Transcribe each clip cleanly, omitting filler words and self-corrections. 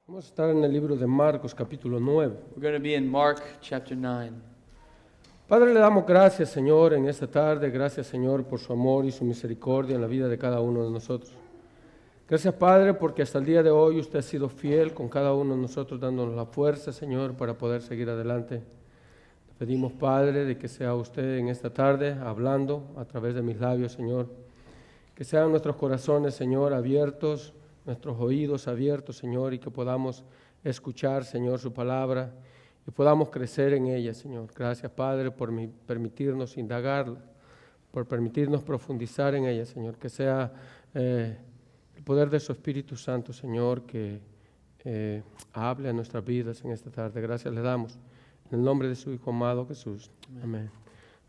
Vamos a estar en el libro de Marcos, capítulo 9. We're going to be in Mark chapter 9. Padre, le damos gracias, Señor, en esta tarde. Gracias, Señor, por su amor y su misericordia en la vida de cada uno de nosotros. Gracias, Padre, porque hasta el día de hoy usted ha sido fiel con cada uno de nosotros, dándonos la fuerza, Señor, para poder seguir adelante. Le pedimos, Padre, de que sea usted en esta tarde hablando a través de mis labios, Señor. Que sean nuestros corazones, Señor, abiertos, nuestros oídos abiertos, Señor, y que podamos escuchar, Señor, su palabra y podamos crecer en ella, Señor. Gracias, Padre, por permitirnos indagarla, por permitirnos profundizar en ella, Señor. Que sea el poder de su Espíritu Santo, Señor, que hable a nuestras vidas en esta tarde. Gracias le damos. En el nombre de su Hijo amado Jesús. Amén.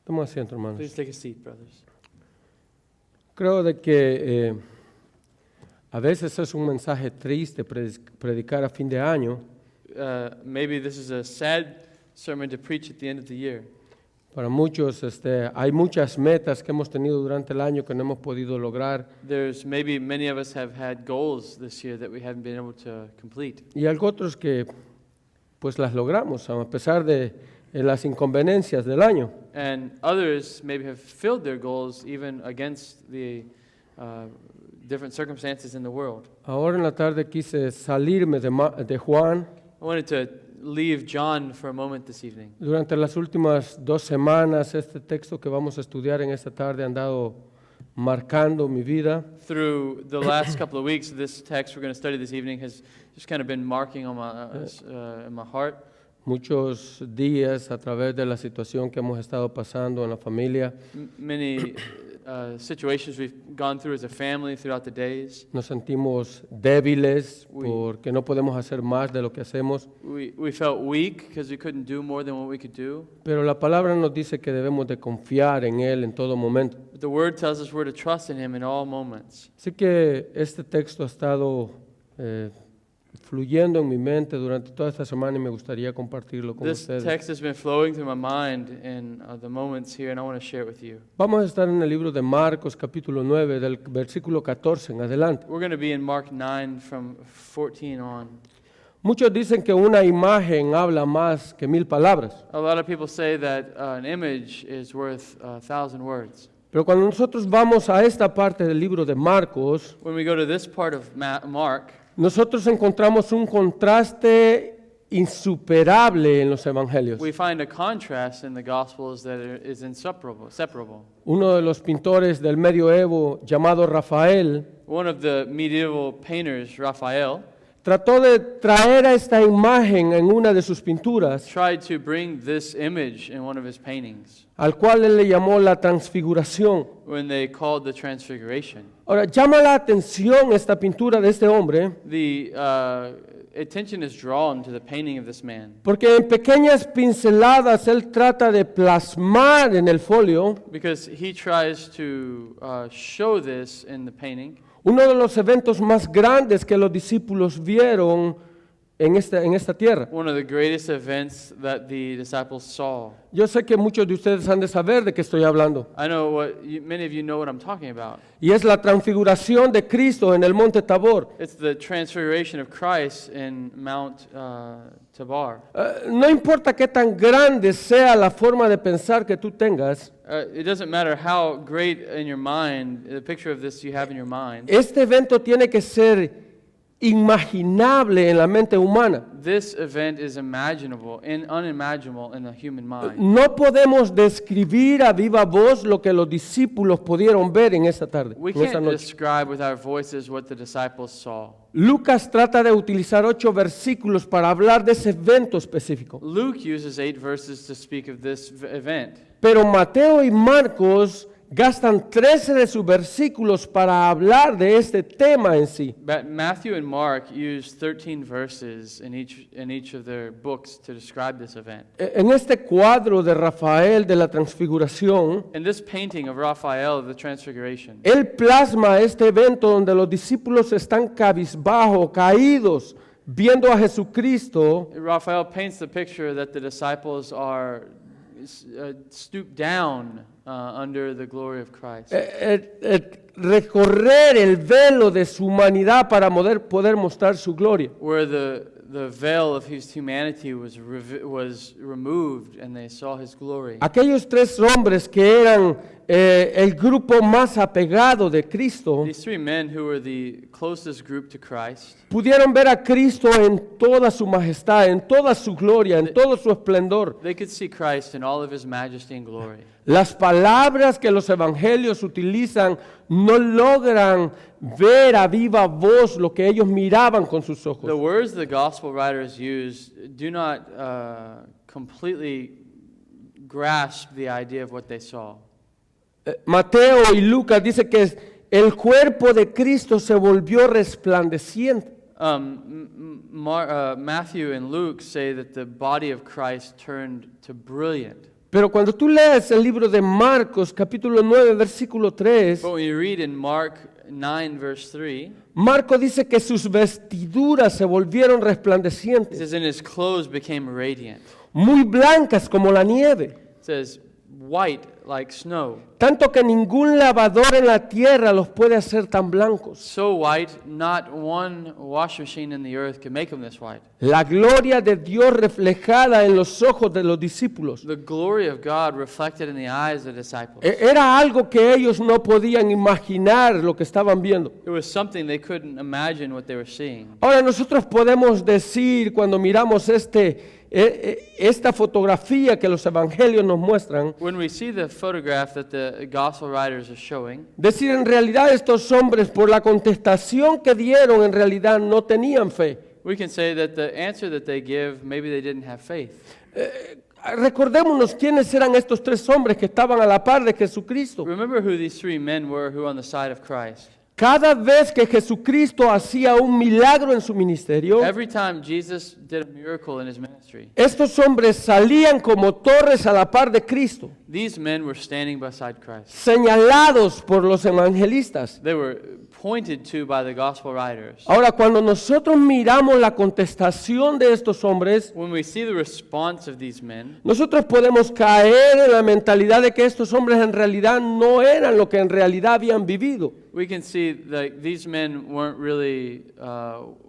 Toma asiento, hermanos. Please take a seat, brothers. Creo de que a veces es un mensaje triste predicar a fin de año. Maybe this is a sad sermon to preach at the end of the year. Para muchos hay muchas metas que hemos tenido durante el año que no hemos podido lograr. There's maybe many of us have had goals this year that we haven't been able to complete. Y hay otros que pues las logramos a pesar de las inconveniencias del año. And others maybe have filled their goals even against the different circumstances in the world. Ahora en la tarde quise salirme de Juan. I wanted to leave John for a moment this evening. Durante las últimas 2 semanas, este texto que vamos a estudiar en esta tarde ha andado marcando mi vida. Through the last couple of weeks, this text we're going to study this evening has just kind of been marking on in my heart. Muchos días a través de la situación que hemos estado pasando en la familia. Many situations we've gone through as a family throughout the days. Nos sentimos débiles porque no podemos hacer más de lo que hacemos. We felt weak because we couldn't do more than what we could do. Pero la palabra nos dice que debemos de confiar en Él en todo momento. But the Word tells us we're to trust in Him in all moments. Así que este texto ha estado fluyendo en mi mente durante toda esta semana y me gustaría compartirlo con This ustedes. text has been flowing through my mind in the moments here, and I want to share it with you. Vamos a estar en el libro de Marcos, capítulo 9, del versículo 14 en adelante. We're going to be in Mark 9 from 14 on. Muchos dicen que una imagen habla más que 1000 palabras. A lot of people say that an image is worth 1,000 words. Pero cuando nosotros vamos a esta parte del libro de Marcos, When we go to this part of Mark, nosotros encontramos un contraste insuperable en los evangelios. we find a contrast in the Gospels that is inseparable. Uno de los pintores del medioevo llamado Rafael One of the medieval painters, Raphael, trató de traer a esta imagen en una de sus pinturas, tried to bring this image in one of his paintings al cual él le llamó la transfiguración. when they called the Transfiguration. Ahora, llama la atención esta pintura de este hombre, The attention is drawn to the painting of this man porque en pequeñas pinceladas él trata de plasmar en el folio because he tries to show this in the painting. uno de los eventos más grandes que los discípulos vieron en esta tierra. One of the greatest events that the disciples saw. Yo sé que muchos de ustedes han de saber de qué estoy hablando. I know many of you know what I'm talking about. Y es la transfiguración de Cristo en el monte Tabor. It's the transfiguration of Christ in Mount Tabor. No importa qué tan grande sea la forma de pensar que tú tengas, It doesn't matter how great in your mind, the picture of this you have in your mind. este evento tiene que ser inimaginable en la mente humana. This event is imaginable and unimaginable in the human mind. No podemos describir a viva voz lo que los discípulos pudieron ver en esta tarde, We en esta can't noche. describe with our voices what the disciples saw. Lucas trata de utilizar 8 versículos para hablar de ese evento específico. Luke uses 8 verses to speak of this event. Pero Mateo y Marcos gastan 13 de sus versículos para hablar de este tema en sí. But Matthew and Mark use 13 verses in each of their books to describe this event. En este cuadro de Rafael de la Transfiguración, In this painting of Raphael of the Transfiguration, él plasma este evento donde los discípulos están cabizbajo, caídos, viendo a Jesucristo, Raphael paints the picture that the disciples are stooped down under the glory of Christ. Recorrer el velo de su humanidad para poder mostrar su gloria. Where the veil of his humanity was removed and they saw his glory. Aquellos tres hombres que eran el grupo más apegado de Cristo, These three men who were the closest group to Christ, pudieron ver a Cristo en toda su majestad, en toda su gloria, en todo su esplendor. they could see Christ in all of his majesty and glory. Las palabras que los evangelios utilizan no logran ver a viva voz lo que ellos miraban con sus ojos. The words the gospel writers use do not completely grasp the idea of what they saw. Mateo y Lucas dice que el cuerpo de Cristo se volvió resplandeciente. Matthew and Luke say that the body of Christ turned to brilliant. Pero cuando tú lees el libro de Marcos, capítulo 9, versículo 3, But when you read in Mark 9, verse 3, Marco dice que sus vestiduras se volvieron it resplandecientes, says, and his clothes became radiant. muy blancas como la nieve, It says, white like snow. tanto que ningún lavador en la tierra los puede hacer tan blancos. So white, not one wash machine in the earth can make them this white. La gloria de Dios reflejada en los ojos de los discípulos. The glory of God reflected in the eyes of the disciples. Era algo que ellos no podían imaginar lo que estaban viendo. It was something they couldn't imagine what they were seeing. Ahora nosotros podemos decir cuando miramos esta fotografía que los evangelios nos muestran, When we see the photograph that the gospel writers are showing, decir en realidad estos hombres por la contestación que dieron en realidad no tenían fe. we can say that the answer that they give, maybe they didn't have faith. Recordémonos quiénes eran estos tres hombres que estaban a la par de Jesucristo. Remember who these three men were who were on the side of Christ. Cada vez que Jesucristo hacía un milagro en su ministerio, Every time Jesus did a miracle in his ministry, estos hombres salían como torres a la par de Cristo, these men were standing beside Christ. señalados por los evangelistas. They were pointed to by the gospel writers. Ahora, cuando nosotros miramos la contestación de estos hombres, When we see the response of these men, nosotros podemos caer en la mentalidad de que estos hombres en realidad no eran lo que en realidad habían vivido. we can see that these men weren't really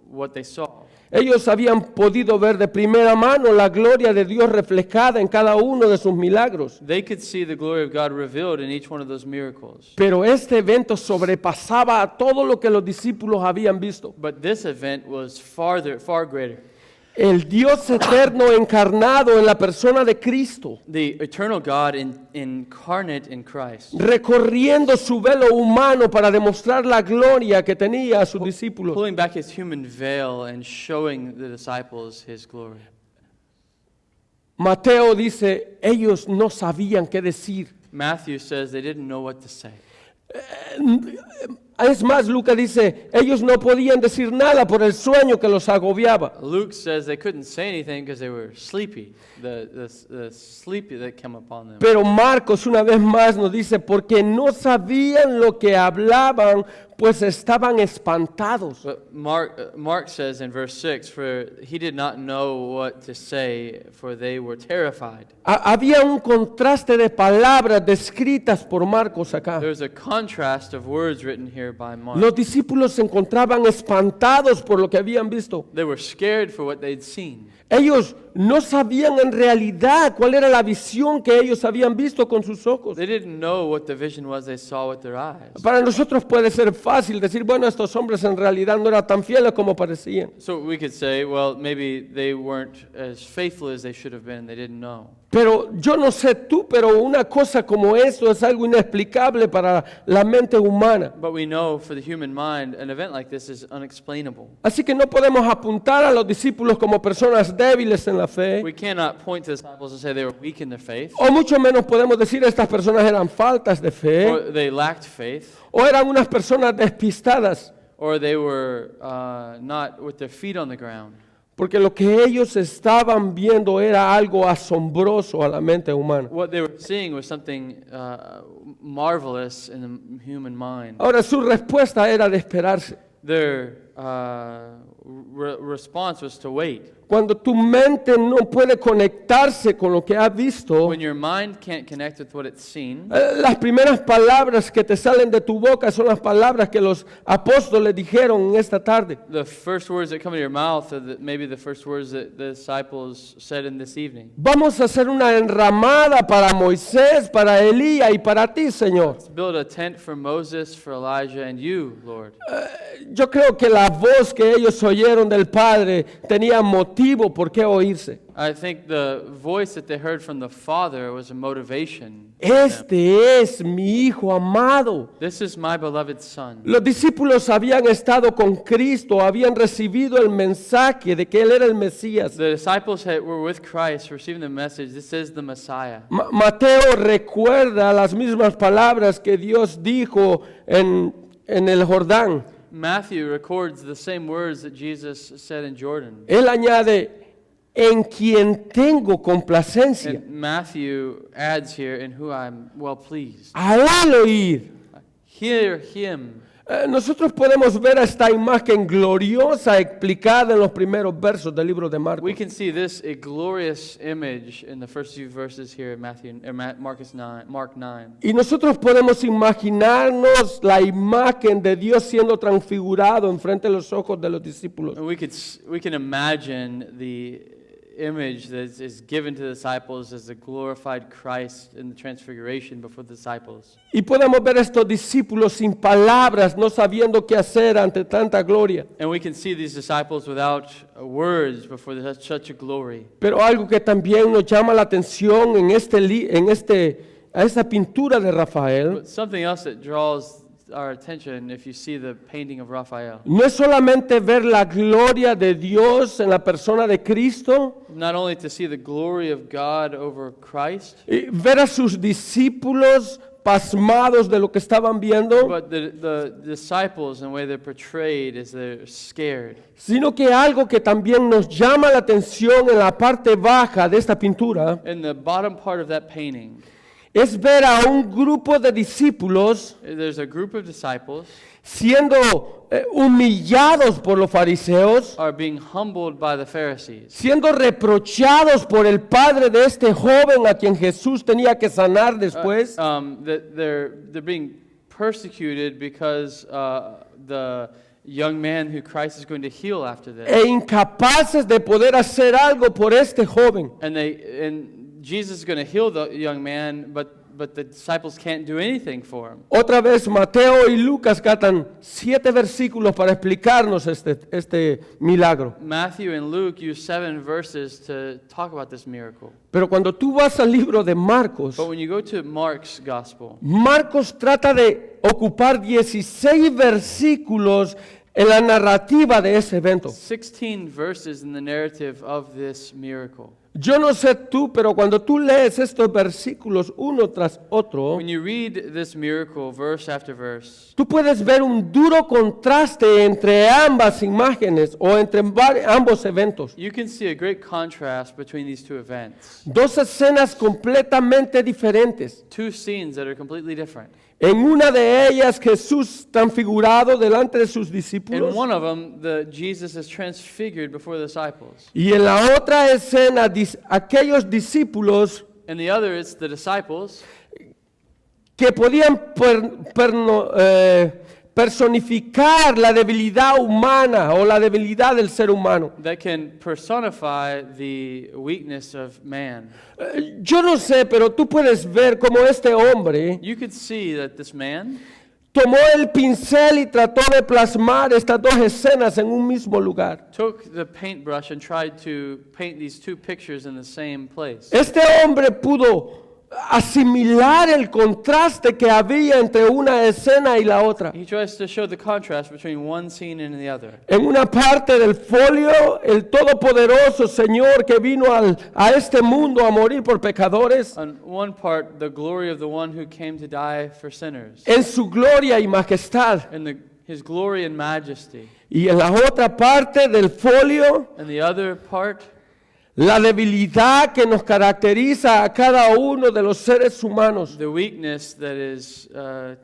what they saw. Ellos habían podido ver de primera mano la gloria de Dios reflejada en cada uno de sus milagros. They could see the glory of God revealed in each one of those miracles. Pero este evento sobrepasaba a todo lo que los discípulos habían visto. But this event was far greater. El Dios eterno encarnado en la persona de Cristo, The eternal God incarnate in Christ, recorriendo su velo humano para demostrar la gloria que tenía a sus discípulos. pulling back his human veil and showing the disciples his glory. Mateo dice, ellos no sabían qué decir. Matthew says they didn't know what to say. Es más, Lucas dice, ellos no podían decir nada por el sueño que los agobiaba. Luke says they couldn't say anything because they were sleepy, the sleep that came upon them. Pero Marcos una vez más nos dice, porque no sabían lo que hablaban, pues estaban espantados. But Mark says in verse 6, for he did not know what to say, for they were terrified. Había un contraste de palabras descritas por Marcos acá. There's a contrast of words written here by Mark. Los discípulos se encontraban espantados por lo que habían visto. They were scared for what they'd seen. Ellos no sabían en realidad cuál era la visión que ellos habían visto con sus ojos. They didn't know what the vision was they saw with their eyes. Para nosotros puede ser fácil decir, bueno, estos hombres en realidad no eran tan fieles como parecían. So we could say, well, maybe they weren't as faithful as they should have been. They didn't know. Pero yo no sé tú, pero una cosa como esto es algo inexplicable para la mente humana. But we know for the human mind, an event like this is unexplainable. Así que no podemos apuntar a los discípulos como personas débiles en la fe, We cannot point to the disciples and say they were weak in their faith, o mucho menos podemos decir estas personas eran faltas de fe, or they lacked faith, o eran unas personas despistadas, or they were not with their feet on the ground. porque lo que ellos estaban viendo era algo asombroso a la mente humana. What they were seeing was something marvelous in the human mind. Ahora su respuesta era de esperarse. Their response was to wait. Cuando tu mente no puede conectarse con lo que ha visto, When your mind can't connect with what it's seen, las primeras palabras que te salen de tu boca son las palabras que los apóstoles dijeron en esta tarde. the first words that come to your mouth are maybe the first words that the disciples said in this evening. Vamos a hacer una enramada para Moisés, para Elías y para ti, Señor. Let's build a tent for Moses, for Elijah, and you, Lord. Yo creo que la voz que ellos oyeron del Padre tenía motivo por qué oírse. I think the voice that they heard from the Father was a motivation. Este es mi Hijo amado. This is my beloved Son. Los discípulos habían estado con Cristo, habían recibido el mensaje de que Él era el Mesías. The disciples were with Christ, receiving the message, this is the Messiah. Mateo recuerda las mismas palabras que Dios dijo en el Jordán. Matthew records the same words that Jesus said in Jordan. Él añade, en quien tengo complacencia. And Matthew adds here, in who I'm well pleased. A Él oír. Hear him. Nosotros podemos ver esta imagen gloriosa explicada en los primeros versos del libro de Marcos. We can see this a glorious image in the first few verses here in Mark 9. Y nosotros podemos imaginarnos la imagen de Dios siendo transfigurado enfrente de los ojos de los discípulos. And we can imagine the image that is given to the disciples as the glorified Christ in the transfiguration before the disciples. Y podemos ver estos discípulos sin palabras, no sabiendo qué hacer ante tanta gloria. And we can see these disciples without words before such a glory. Pero algo que también nos llama la atención a esta pintura de Rafael, But something else that draws our attention if you see the painting of Raphael. no es solamente ver la gloria de Dios en la persona de Cristo, Not only to see the glory of God over Christ, y ver a sus discípulos pasmados de lo que estaban viendo, but the disciples and the way they're portrayed is they're scared. sino que algo que también nos llama la atención en la parte baja de esta pintura In the bottom part of that painting, es ver a un grupo de discípulos there's a group of disciples siendo humillados por los fariseos, are being humbled by the Pharisees, siendo reprochados por el padre de este joven a quien Jesús tenía que sanar después, that they're being persecuted because the young man who Christ is going to heal after this, e incapaces de poder hacer algo por este joven. and Jesus is going to heal the young man, but the disciples can't do anything for him. Otra vez Mateo y Lucas catan 7 versículos para explicarnos este milagro. Matthew and Luke use 7 verses to talk about this miracle. Pero cuando tú vas al libro de Marcos, But when you go to Mark's gospel, Marcos trata de ocupar 16 versículos en la narrativa de ese evento. 16 verses in the narrative of this miracle. Yo no sé tú, pero cuando tú lees estos versículos uno tras otro, When you read this miracle verse after verse, tú puedes ver un duro contraste entre ambas imágenes o entre ambos eventos. you can see a great contrast between these two events. Dos escenas completamente diferentes. Two scenes that are completely different. En una de ellas Jesús transfigurado delante de sus In discípulos. one of them, Jesus is transfigured before the disciples. Y en la otra escena aquellos discípulos In the other, it's the disciples que podían personificar la debilidad humana o la debilidad del ser humano. that can personify the weakness of man. Yo no sé, pero tú puedes ver cómo este hombre You could see that this man tomó el pincel y trató de plasmar estas dos escenas en un mismo lugar. took the paintbrush and tried to paint these two pictures in the same place. Este hombre pudo asimilar el contraste que había entre una escena y la otra. He tries to show the contrast between one scene and the other. En una parte del folio, el todopoderoso Señor que vino a este mundo a morir por pecadores, On one part, the glory of the one who came to die for sinners, en su gloria y majestad. and his glory and majesty. Y en la otra parte del folio, And the other part, la debilidad que nos caracteriza a cada uno de los seres humanos. the weakness that is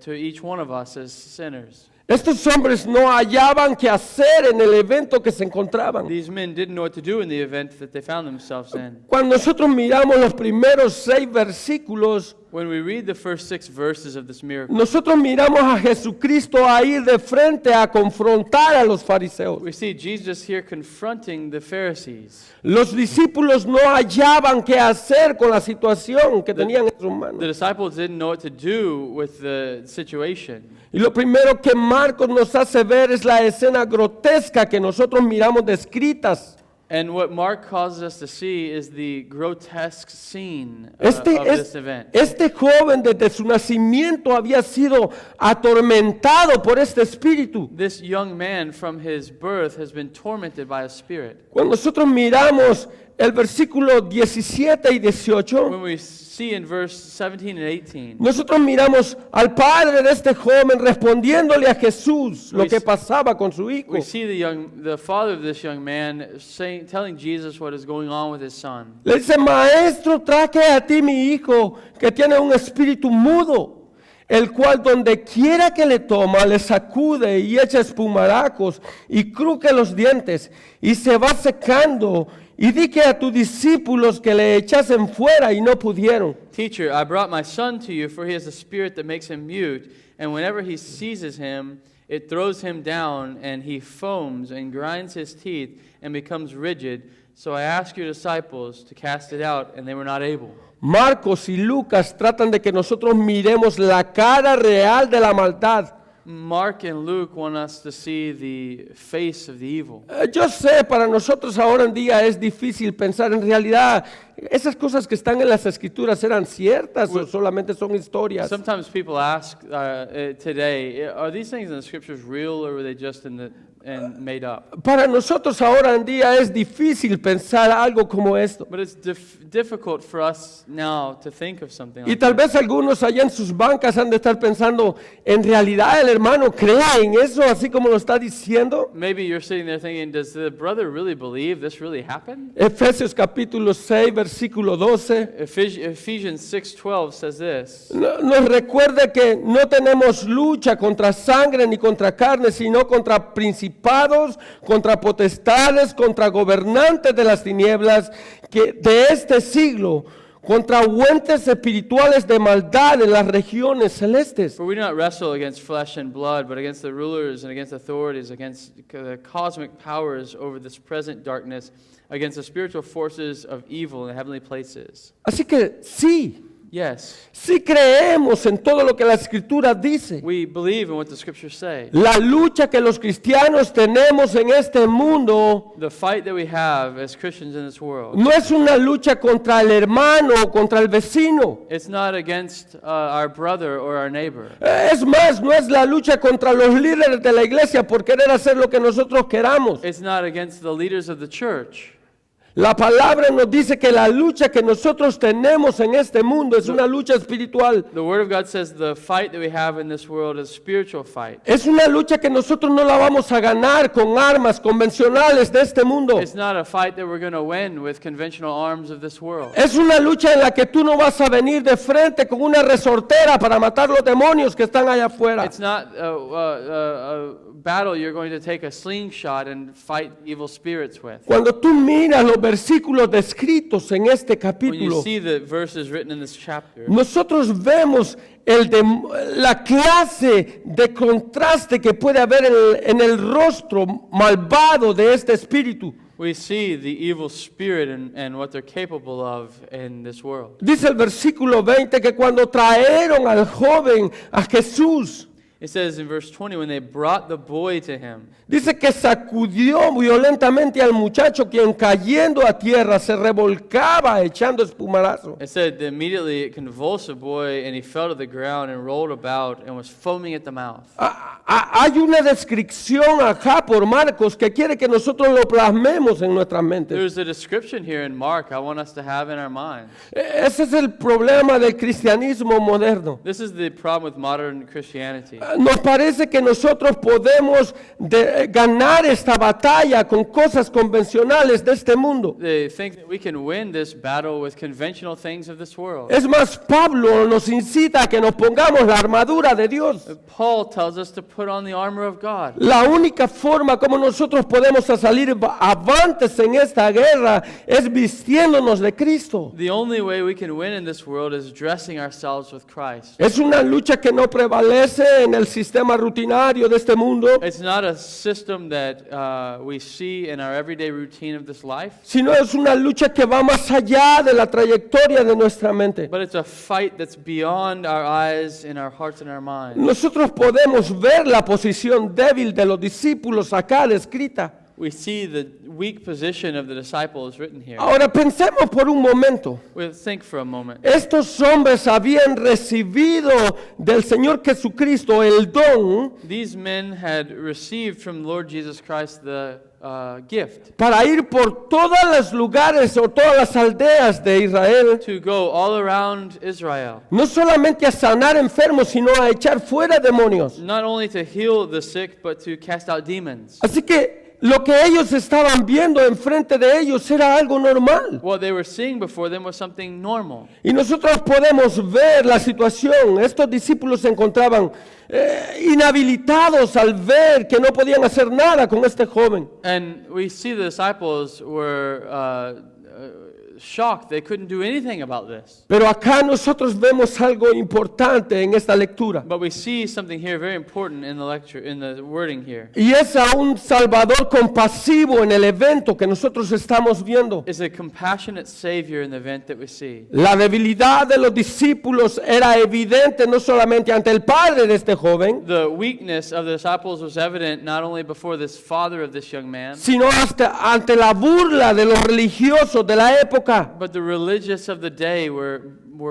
to each one of us as sinners. Estos hombres no hallaban qué hacer en el evento que se encontraban. These men didn't know what to do in the event that they found themselves in. Cuando nosotros miramos los primeros 6 versículos, When we read the first 6 verses of this miracle, nosotros miramos a Jesucristo a ir de frente a confrontar a los fariseos. we see Jesus here confronting the Pharisees. Los discípulos no hallaban qué hacer con la situación que tenían en sus The manos. disciples didn't know what to do with the situation. Y lo primero que Marcos nos hace ver es la escena grotesca que nosotros miramos descritas. And what Mark causes us to see is the grotesque scene Este, of this event. este joven desde su nacimiento había sido atormentado por este espíritu. This young man from his birth has been tormented by a spirit. Cuando nosotros miramos el versículo 17 y 18, When we see in verse 17 and 18, nosotros miramos al padre de este joven respondiéndole a Jesús lo We que s- pasaba con su hijo. we see the father of this young man telling Jesus what is going on with his son. Le dice, maestro, traje a ti mi hijo que tiene un espíritu mudo, el cual donde quiera que le toma, le sacude y echa espumarajos y cruje los dientes y se va secando. Y dije a tus discípulos que le echasen fuera y no pudieron. Teacher, I brought my son to you, for he has a spirit that makes him mute, and whenever he seizes him, it throws him down, and he foams and grinds his teeth and becomes rigid. So I asked your disciples to cast it out, and they were not able. Marcos y Lucas tratan de que nosotros miremos la cara real de la maldad. Mark and Luke want us to see the face of the evil. Yo sé, para nosotros ahora en día es difícil pensar en realidad, esas cosas que están en las escrituras eran ciertas o solamente son historias. Sometimes people ask today, are these things in the scriptures real, or were they just and made up? Para nosotros ahora en día es difícil pensar algo como esto. But it's difficult for us now to think of something Y like tal that. vez algunos allá en sus bancas han de estar pensando, ¿en realidad el hermano cree en eso así como lo está diciendo? Maybe you're sitting there thinking, does the brother really believe this really happened? Efesios capítulo 6, versículo 12. Ephesians 6:12 says this. Nos recuerda que no tenemos lucha contra sangre ni contra carne, sino contra principados, contra potestades, contra gobernantes de las tinieblas que de este siglo, contra huestes espirituales de maldad en las regiones celestes. For we do not wrestle against flesh and blood, but against the rulers and against authorities, against the cosmic powers over this present darkness, against the spiritual forces of evil in the heavenly places. Así que sí, Yes, sí creemos en todo lo que la Escritura dice. we believe in what the scriptures say. La lucha que los cristianos tenemos en este mundo The fight that we have as Christians in this world, no es una lucha contra el hermano o contra el vecino. it's not against our brother or our neighbor. Es más, no es la lucha contra los líderes de la iglesia por querer hacer lo que nosotros queramos. It's not against the leaders of the church. La palabra nos dice que la lucha que nosotros tenemos en este mundo es una lucha espiritual. The Word of God says the fight that we have in this world is a spiritual fight. Es una lucha que nosotros no la vamos a ganar con armas convencionales de este mundo. It's not a fight that we're going to win with conventional arms of this world. Es una lucha en la que tú no vas a venir de frente con una resortera para matar los demonios que están allá afuera. It's not a battle you're going to take a slingshot and fight evil spirits with. Cuando tú miras los versículos descritos en este When you capítulo, see the verses written in this chapter, nosotros vemos la clase de contraste que puede haber en el rostro malvado de este espíritu. we see the evil spirit and what they're capable of in this world. Dice el versículo 20 que cuando trajeron al joven a Jesús, It says in verse 20, when they brought the boy to him, dice que sacudió violentamente al muchacho, quien cayendo a tierra se revolcaba echando espumarazo. it said that immediately it convulsed the boy, and he fell to the ground and rolled about and was foaming at the mouth. Hay una descripción acá por Marcos que quiere que nosotros lo plasmemos en nuestras mentes. There's a description here in Mark I want us to have in our minds. Ese es el problema del cristianismo moderno. This is the problem with modern Christianity. nos parece que nosotros podemos ganar esta batalla con cosas convencionales de este mundo. They think that we can win this battle with conventional things of this world. Es más, Pablo nos incita a que nos pongamos la armadura de Dios. Paul tells us to put on the armor of God. La única forma como nosotros podemos salir avantes en esta guerra es vistiéndonos de Cristo. The only way we can win in this world is dressing ourselves with Christ. Es una lucha que no prevalece en el sistema rutinario de este mundo, It's not a system that we see in our everyday routine of this life, sino es una lucha que va más allá de la trayectoria de nuestra mente. but it's a fight that's beyond our eyes, in our hearts and our minds. Nosotros podemos ver la posición débil de los discípulos acá descrita. We see the weak position of the disciples written here. Ahora pensemos por un momento. We'll think for a moment. Estos hombres habían recibido del Señor Jesucristo el don These men had received from Lord Jesus Christ the gift para ir por todos los lugares o todas las aldeas de Israel, to go all around Israel, no solamente a sanar enfermos, sino a echar fuera demonios. not only to heal the sick, but to cast out demons. Así que lo que ellos estaban viendo enfrente de ellos era algo normal. What they were seeing before them was something normal. Y nosotros podemos ver la situación. Estos discípulos se encontraban inhabilitados al ver que no podían hacer nada con este joven. And we see the disciples were shocked. They couldn't do anything about this. Pero acá nosotros vemos algo importante en esta lectura. But we see something here very important in the lecture, in the wording here. Y es a un Salvador compasivo en el evento que nosotros estamos viendo. It's a compassionate Savior in the event that we see. La debilidad de los discípulos era evidente no solamente ante el padre de este joven, The weakness of the disciples was evident not only before this father of this young man, sino hasta ante la burla de los religiosos de la época. but the religious of the day were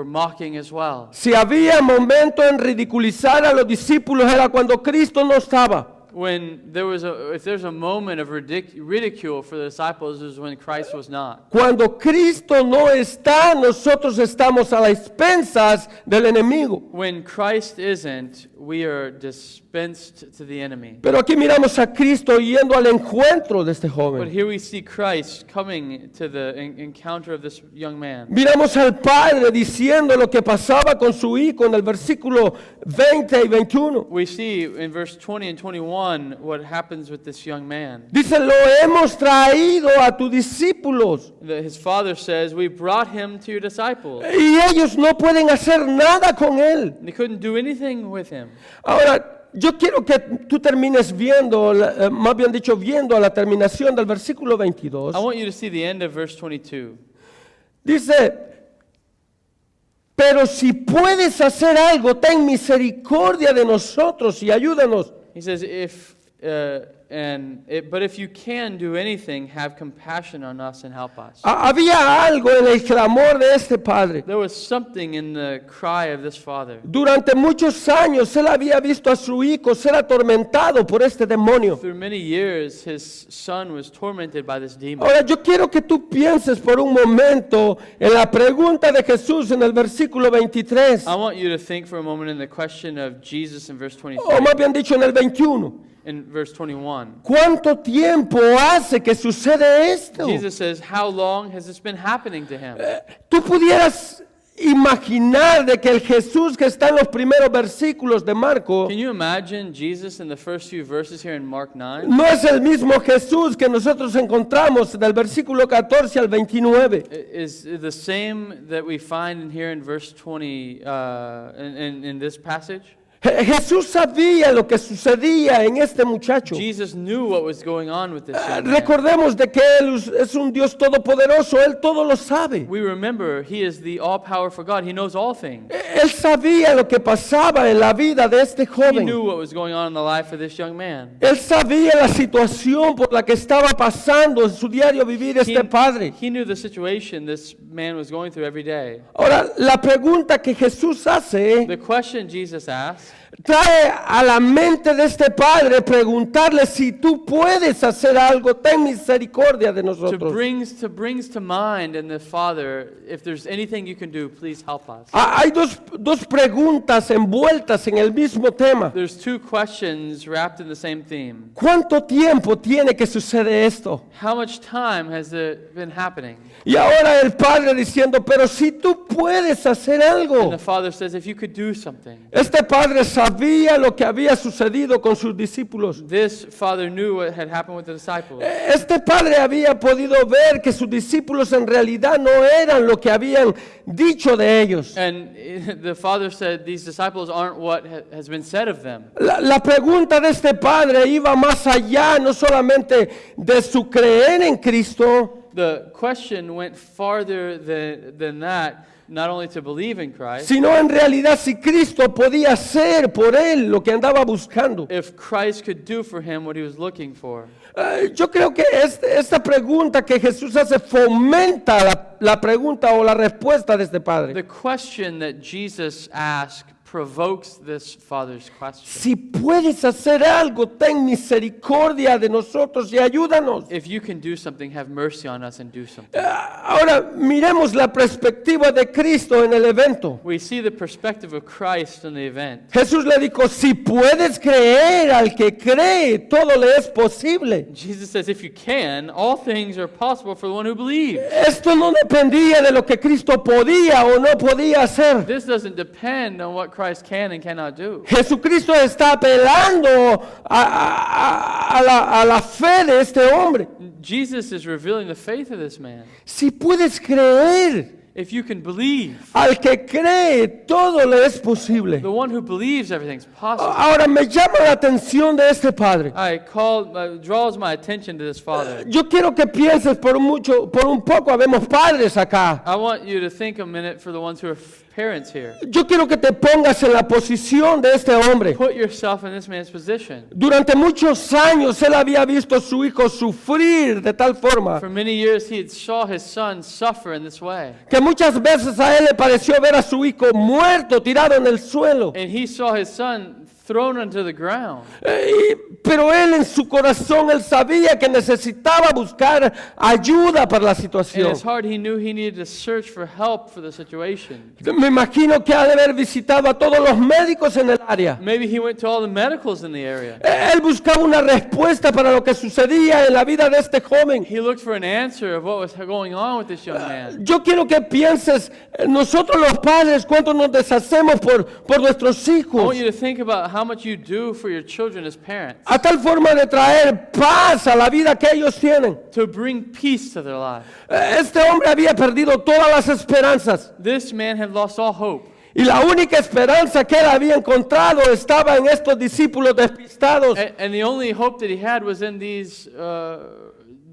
mocking as well. Si había momento en ridiculizar a los discípulos era cuando Cristo no estaba. When if there's a moment of ridicule for the disciples, is when Christ was not. Cuando Cristo no está, nosotros estamos a las expensas del enemigo. When Christ isn't, we are dispensed to the enemy. Pero aquí miramos a Cristo yendo al encuentro de este But joven. here we see Christ coming to the encounter of this young man. Miramos al Padre diciendo lo que pasaba con su hijo en el versículo 20 y 21. We see in verse 20 and 21 what happens with this young man. Dice, lo hemos traído a tus discípulos His father says, we brought him to your disciples. y ellos no pueden hacer nada con él. They couldn't do anything with him. Ahora, yo quiero que tú termines viendo, más bien dicho, viendo a la terminación del versículo 22. I want you to see the end of verse 22. Dice, pero si puedes hacer algo, ten misericordia de nosotros y ayúdanos. He says, but if you can do anything, have compassion on us and help us. Había algo en el clamor de este padre. There was something in the cry of this father. Durante muchos años él había visto a su hijo ser atormentado por este demonio. Through many years, his son was tormented by this demon. Ahora yo quiero que tú pienses por un momento en la pregunta de Jesús en el versículo 23. I want you to think for a moment in the question of Jesus in verse O 23. más bien dicho en el 21. In verse 21. ¿Cuánto tiempo hace que sucede esto? Jesus says, how long has this been happening to him? Tú pudieras imaginar de que el Jesús que está en los primeros versículos de Marco Can you imagine Jesus in the first few verses here in Mark 9? no es el mismo Jesús que nosotros encontramos del versículo 14 al 29. Is the same that we find in here in verse 20 in this passage? Jesús sabía lo que sucedía en este muchacho. Jesus knew what was going on with this young man. Recordemos de que Él es un Dios todopoderoso, Él todo lo sabe. We remember He is the all-powerful God. He knows all things. Él sabía lo que pasaba en la vida de este He joven. knew what was going on in the life of this young man. Él sabía la situación por la que estaba pasando en su diario vivir este padre. He knew the situation this man was going through every day. Ahora, la pregunta que Jesús hace, The question Jesus asked, Trae a la mente de este padre preguntarle si tú puedes hacer algo, ten misericordia de nosotros. brings to mind in the Father, if there's anything you can do, please help us. Hay dos preguntas envueltas en el mismo tema. There's two questions wrapped in the same theme. ¿Cuánto tiempo tiene que suceder esto? How much time has it been happening? Y ahora el padre diciendo, pero si tú puedes hacer algo. And the Father says, if you could do something. Este padre sabía lo que había sucedido con sus discípulos. This Father knew what had happened with the disciples. Este padre había podido ver que sus discípulos en realidad no eran lo que habían dicho de ellos. And the Father said, these disciples aren't what has been said of them. La pregunta de este padre iba más allá, no solamente de su creer en Cristo, The question went farther than that, not only to believe in Christ, sino en realidad si Cristo podía hacer por él lo que andaba buscando. if Christ could do for him what he was looking for. Yo creo que esta pregunta que Jesús hace fomenta la pregunta o la respuesta de este padre. The question that Jesus asked provokes this Father's question. Si puedes hacer algo, ten misericordia de nosotros y ayúdanos. If you can do something, have mercy on us and do something. Ahora miremos la perspectiva de Cristo en el evento. We see the perspective of Christ in the event. Jesús le dijo, si puedes creer, al que cree, todo le es posible. Jesus says, if you can, all things are possible for the one who believes. Esto no dependía de lo que Cristo podía o no podía hacer. This doesn't depend on what Christ can and cannot do. Jesucristo está apelando a la fe de este hombre. Jesus is revealing the faith of this man. Si puedes creer, If you can believe, al que cree, todo le es posible. the one who believes everything's possible. Ahora me llama la atención de este padre. Draws my attention to this Father. Yo quiero que pienses por un poco, habemos padres acá. I want you to think a minute for the ones who are parents here. Yo quiero que te pongas en la posición de este hombre. Put yourself in this man's position. Durante muchos años él había visto a su hijo sufrir de tal forma For many years he had saw his son suffer in this way. que muchas veces a él le pareció ver a su hijo muerto, tirado en el suelo. And he saw his son thrown onto the ground. Pero él en su corazón, él sabía que necesitaba buscar ayuda para la In his situación. heart he knew he needed to search for help for the situation. Me imagino que ha de haber visitado a todos los médicos en el área. Maybe he went to all the medicals in the area. Él buscaba una respuesta para lo que sucedía en la vida de este joven. He looked for an answer of what was going on with this young man. Yo quiero que pienses, nosotros los padres, cuánto nos deshacemos por nuestros I hijos, want you to think about how much you do for your children as parents a tal forma de traer paz a la vida que ellos tienen. to bring peace to their life. Este hombre había perdido todas las esperanzas This man had lost all hope. y la única esperanza que él había encontrado estaba en estos discípulos despistados. And the only hope that he had was in these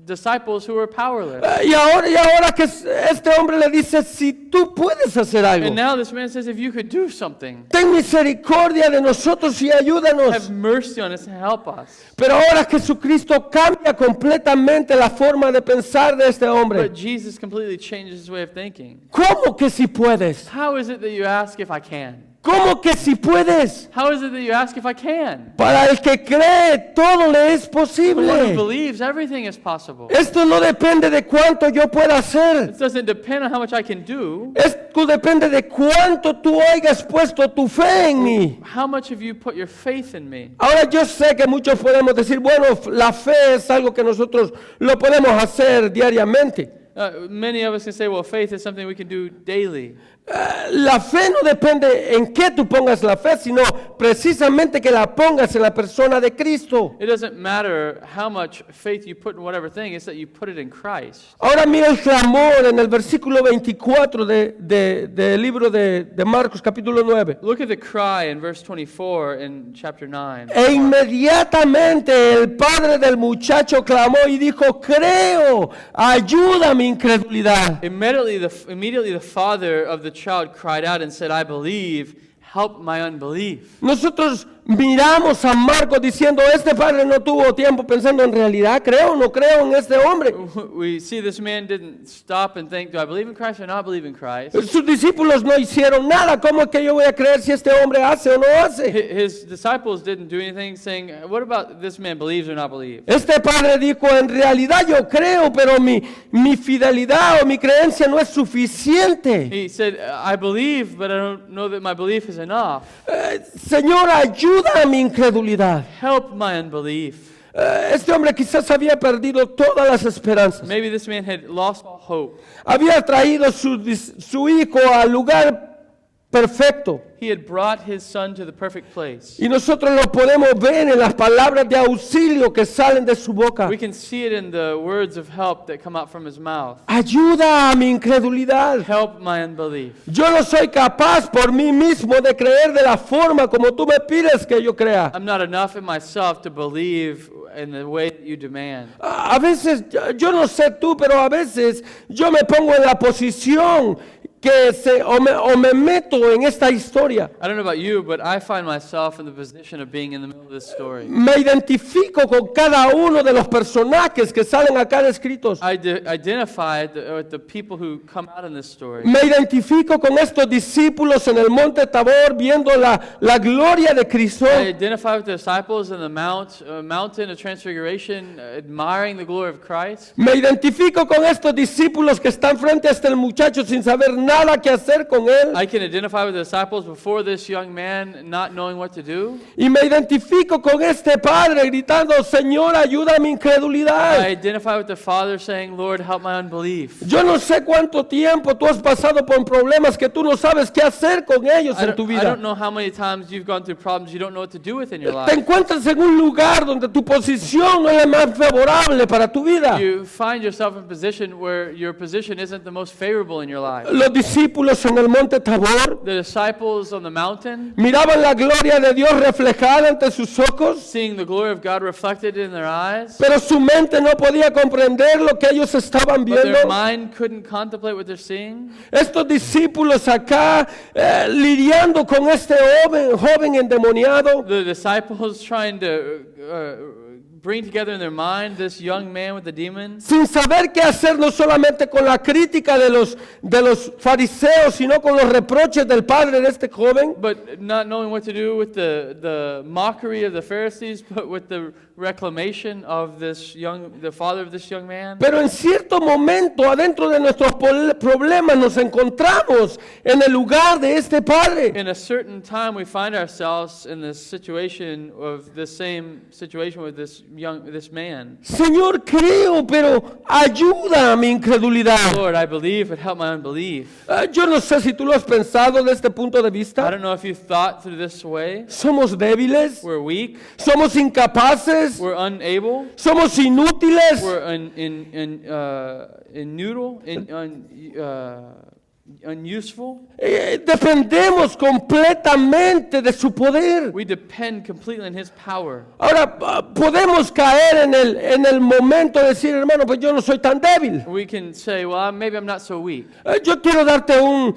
disciples who were powerless. Y ahora que este hombre le dice, si tú puedes hacer algo, And now this man says, if you could do something, ten misericordia de nosotros y ayúdanos. have mercy on us and help us. Pero ahora Jesucristo cambia completamente la forma de pensar de este hombre. But Jesus completely changes his way of thinking. ¿Cómo que si puedes? How is it that you ask if I can? ¿Cómo que si puedes? How is it that you ask if I can? Para el que cree, todo le es The one who posible. believes, everything is possible. Esto no depende de cuánto yo pueda hacer. It doesn't depend on how much I can do. Esto depende de cuánto tú hayas puesto tu fe en mí. How much have you put your faith in me? Ahora yo sé que muchos podemos decir, bueno, la fe es algo que nosotros lo podemos hacer diariamente. Many of us can say, well, faith is something we can do daily. La fe no depende en qué tú pongas la fe, sino precisamente que la pongas en la persona de Cristo. It doesn't matter how much faith you put in whatever thing, it's that you put it in Christ. Ahora mira el clamor en el versículo 24 del libro de Marcos capítulo 9. Look at the cry in verse 24 in chapter 9. E inmediatamente el padre del muchacho clamó y dijo, creo, ayuda a mi incredulidad. Immediately the father of the child cried out and said, I believe, help my unbelief. Nosotros miramos a Marcos diciendo, este padre no tuvo tiempo pensando en realidad, creo o no creo en este hombre. We see this man didn't stop and think, do I believe in Christ or not believe in Christ? Sus discípulos no hicieron nada. ¿Cómo es que yo voy a creer si este hombre hace o no hace? His disciples didn't do anything saying, what about this man believes or not believes? Este padre dijo, en realidad yo creo, pero mi fidelidad o mi creencia no es suficiente. He said, I believe, but I don't know that my belief is enough. Señor, ayuda a mi incredulidad. Help my unbelief. Este hombre quizás había perdido todas las esperanzas. Maybe this man had lost all hope. Había traído su hijo al lugar perfecto. He had brought his son to the perfect place. Y nosotros lo podemos ver en las palabras de auxilio que salen de su boca. We can see it in the words of help that come out from his mouth. Ayuda a mi incredulidad. Help my unbelief. Yo no soy capaz por mí mismo de creer de la forma como tú me pides que yo crea. I'm not enough in myself to believe in the way that you demand. A veces, yo no sé tú, pero a veces yo me pongo en la posición que o me meto en esta historia. I don't know about you, but I find myself in the position of being in the middle of this story. Me identifico con cada uno de los personajes que salen acá descritos. I identified with the people who come out in this story. Me identifico con estos discípulos en el monte Tabor viendo la gloria de Cristo. I identify with the disciples in the mountain of transfiguration, admiring the glory of Christ. Me identifico con estos discípulos que están frente a este muchacho sin saber nada que hacer con él. I can identify with the disciples before this young man not knowing what to do. Y me identifico con este padre gritando, Señor, ayuda a mi I incredulidad. identify with the father saying, Lord, help my unbelief. Yo no sé cuánto tiempo tú has pasado por problemas que tú no sabes qué hacer con ellos en tu I vida. don't know how many times you've gone through problems you don't know what to do with in your Te life. encuentras en un lugar donde tu posición no es la más favorable para tu vida. You find yourself in a position where your position isn't the most favorable in your life. Los discípulos en el monte Tabor The disciples on the mountain, miraban la gloria de Dios reflejada ante sus ojos, seeing the glory of God reflected in their eyes, pero su mente no podía comprender lo que ellos estaban but their viendo. mind couldn't contemplate what they're seeing. Estos discípulos acá lidiando con este joven endemoniado, The disciples trying to bring together in their mind this young man with the demon, sin saber qué hacer no solamente con la crítica de los fariseos, sino con los reproches del padre de este joven. but not knowing what to do with the mockery of the Pharisees, but with the reclamation of the father of this young man. Pero en cierto momento, adentro de nuestros problemas, nos encontramos en el lugar de este padre. In a certain time, we find ourselves in this situation of the same situation with this man. Señor, creo, pero ayuda a mi incredulidad. Lord, I believe, but help my unbelief. Yo no sé si tú lo has pensado desde este punto de I vista. don't know if you thought through this way. Somos débiles, We're weak. somos incapaces, We're unable. somos inútiles. We're unuseful. Dependemos completamente de su poder. We depend completely on His power. Ahora, podemos caer en el momento de decir, hermano, pues yo no soy tan débil. We can say, well, maybe I'm not so weak. Yo quiero darte un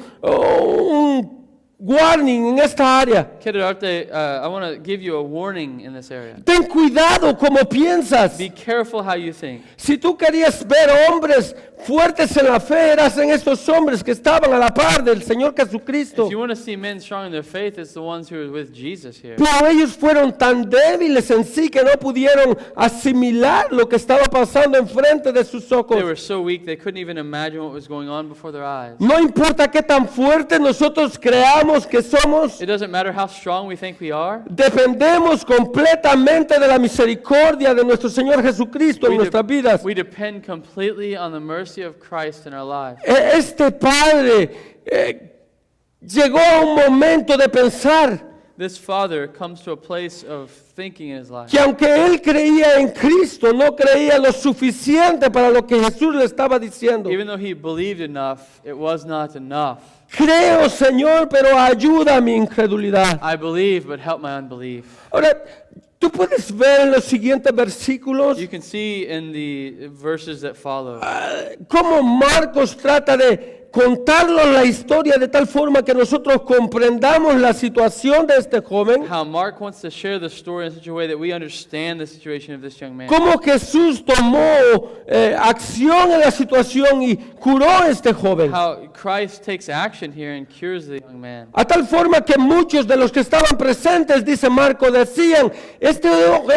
warning en esta área. Quiero darte, I want to give you a warning in this area. Ten cuidado como piensas. Be careful how you think. Si tú querías ver hombres fuertes en la fe, eras en estos hombres que estaban a la par del Señor Jesucristo. If you want to see men strong in their faith, it's the ones who are with Jesus here. Pero ellos fueron tan débiles en sí que no pudieron asimilar lo que estaba pasando enfrente de sus They ojos. were so weak they couldn't even imagine what was going on before their eyes. No importa qué tan fuertes nosotros creamos que somos, It doesn't matter how strong we think we are. dependemos completamente de la misericordia de nuestro Señor Jesucristo en nuestras vidas. We depend completely on the mercy of Christ in our lives. Este padre llegó a un momento de pensar This father comes to a place of thinking in his life. que aunque él creía en Cristo, no creía lo suficiente para lo que Jesús le estaba diciendo. Even though he believed enough, it was not enough. Creo, Señor, pero ayuda a mi incredulidad. I believe, but help my unbelief. Ahora, tú puedes ver en los siguientes versículos You can see in the verses that follow cómo Marcos trata de contarnos la historia de tal forma que nosotros comprendamos la situación de este joven. How Mark wants to share the story in such a way that we understand the situation of this young man. Cómo Jesús tomó acción en la situación y curó a este joven. How Christ takes action here and cures the young man. A tal forma que muchos de los que estaban presentes, dice Marco, decían, este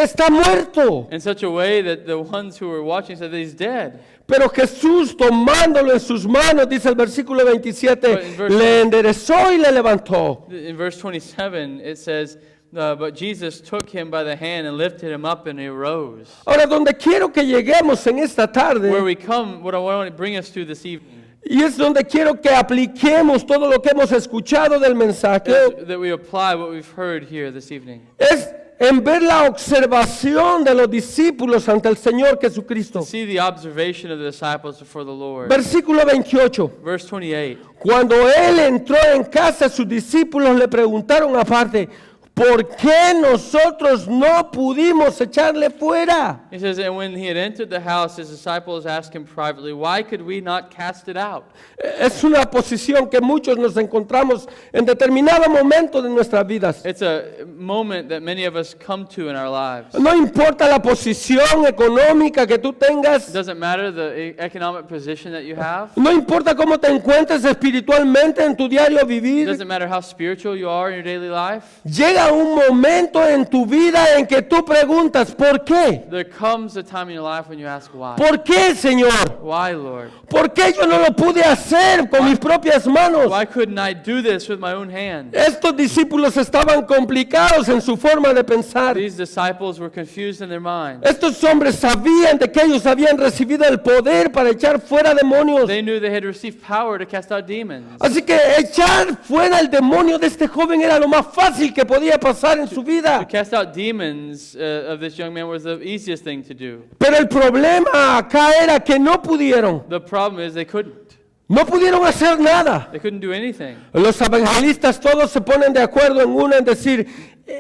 está muerto. In such a way that the ones who were watching said that he's dead. Pero Jesús, tomándolo en sus manos, dice el versículo 27, le enderezó y le levantó. In verse 27, it says, but Jesus took him by the hand and lifted him up, and he arose. Ahora, donde quiero que lleguemos en esta tarde, Where we come, what I want to bring us to this evening, y es donde quiero que apliquemos todo lo que hemos escuchado del mensaje, is that we apply what we've heard here this evening. es en ver la observación de los discípulos ante el Señor Jesucristo. See the observation of the disciples before the Lord. Versículo 28. Verse 28. Cuando él entró en casa, sus discípulos le preguntaron aparte, ¿por qué nosotros no pudimos echarle fuera? He says, and when he had entered the house, his disciples asked him privately, why could we not cast it out? Es una posición que muchos nos encontramos en determinado momento de nuestras vidas. It's a moment that many of us come to in our lives. No importa la posición económica que tú It tengas, doesn't matter the economic position that you have. no importa cómo te encuentres espiritualmente en tu diario It vivir, doesn't matter how spiritual you are in your daily life. llega un momento en tu vida en que tú preguntas, ¿por qué? There comes a time in your life when you ask why. ¿Por qué, Señor? Why, Lord? ¿Por qué yo no lo pude hacer con mis propias manos? Why couldn't I do this with my own hands? Estos discípulos estaban complicados en su forma de pensar. These disciples were confused in their minds. Estos hombres sabían de que ellos habían recibido el poder para echar fuera demonios. They knew they had received power to cast out demons. Así que echar fuera el demonio de este joven era lo más fácil que podía pasar en su To vida. cast out demons of this young man was the easiest thing to do. Pero el problema acá era que no pudieron. The problem is they couldn't. No pudieron hacer nada. They couldn't do anything. Los evangelistas todos se ponen de acuerdo en uno en decir,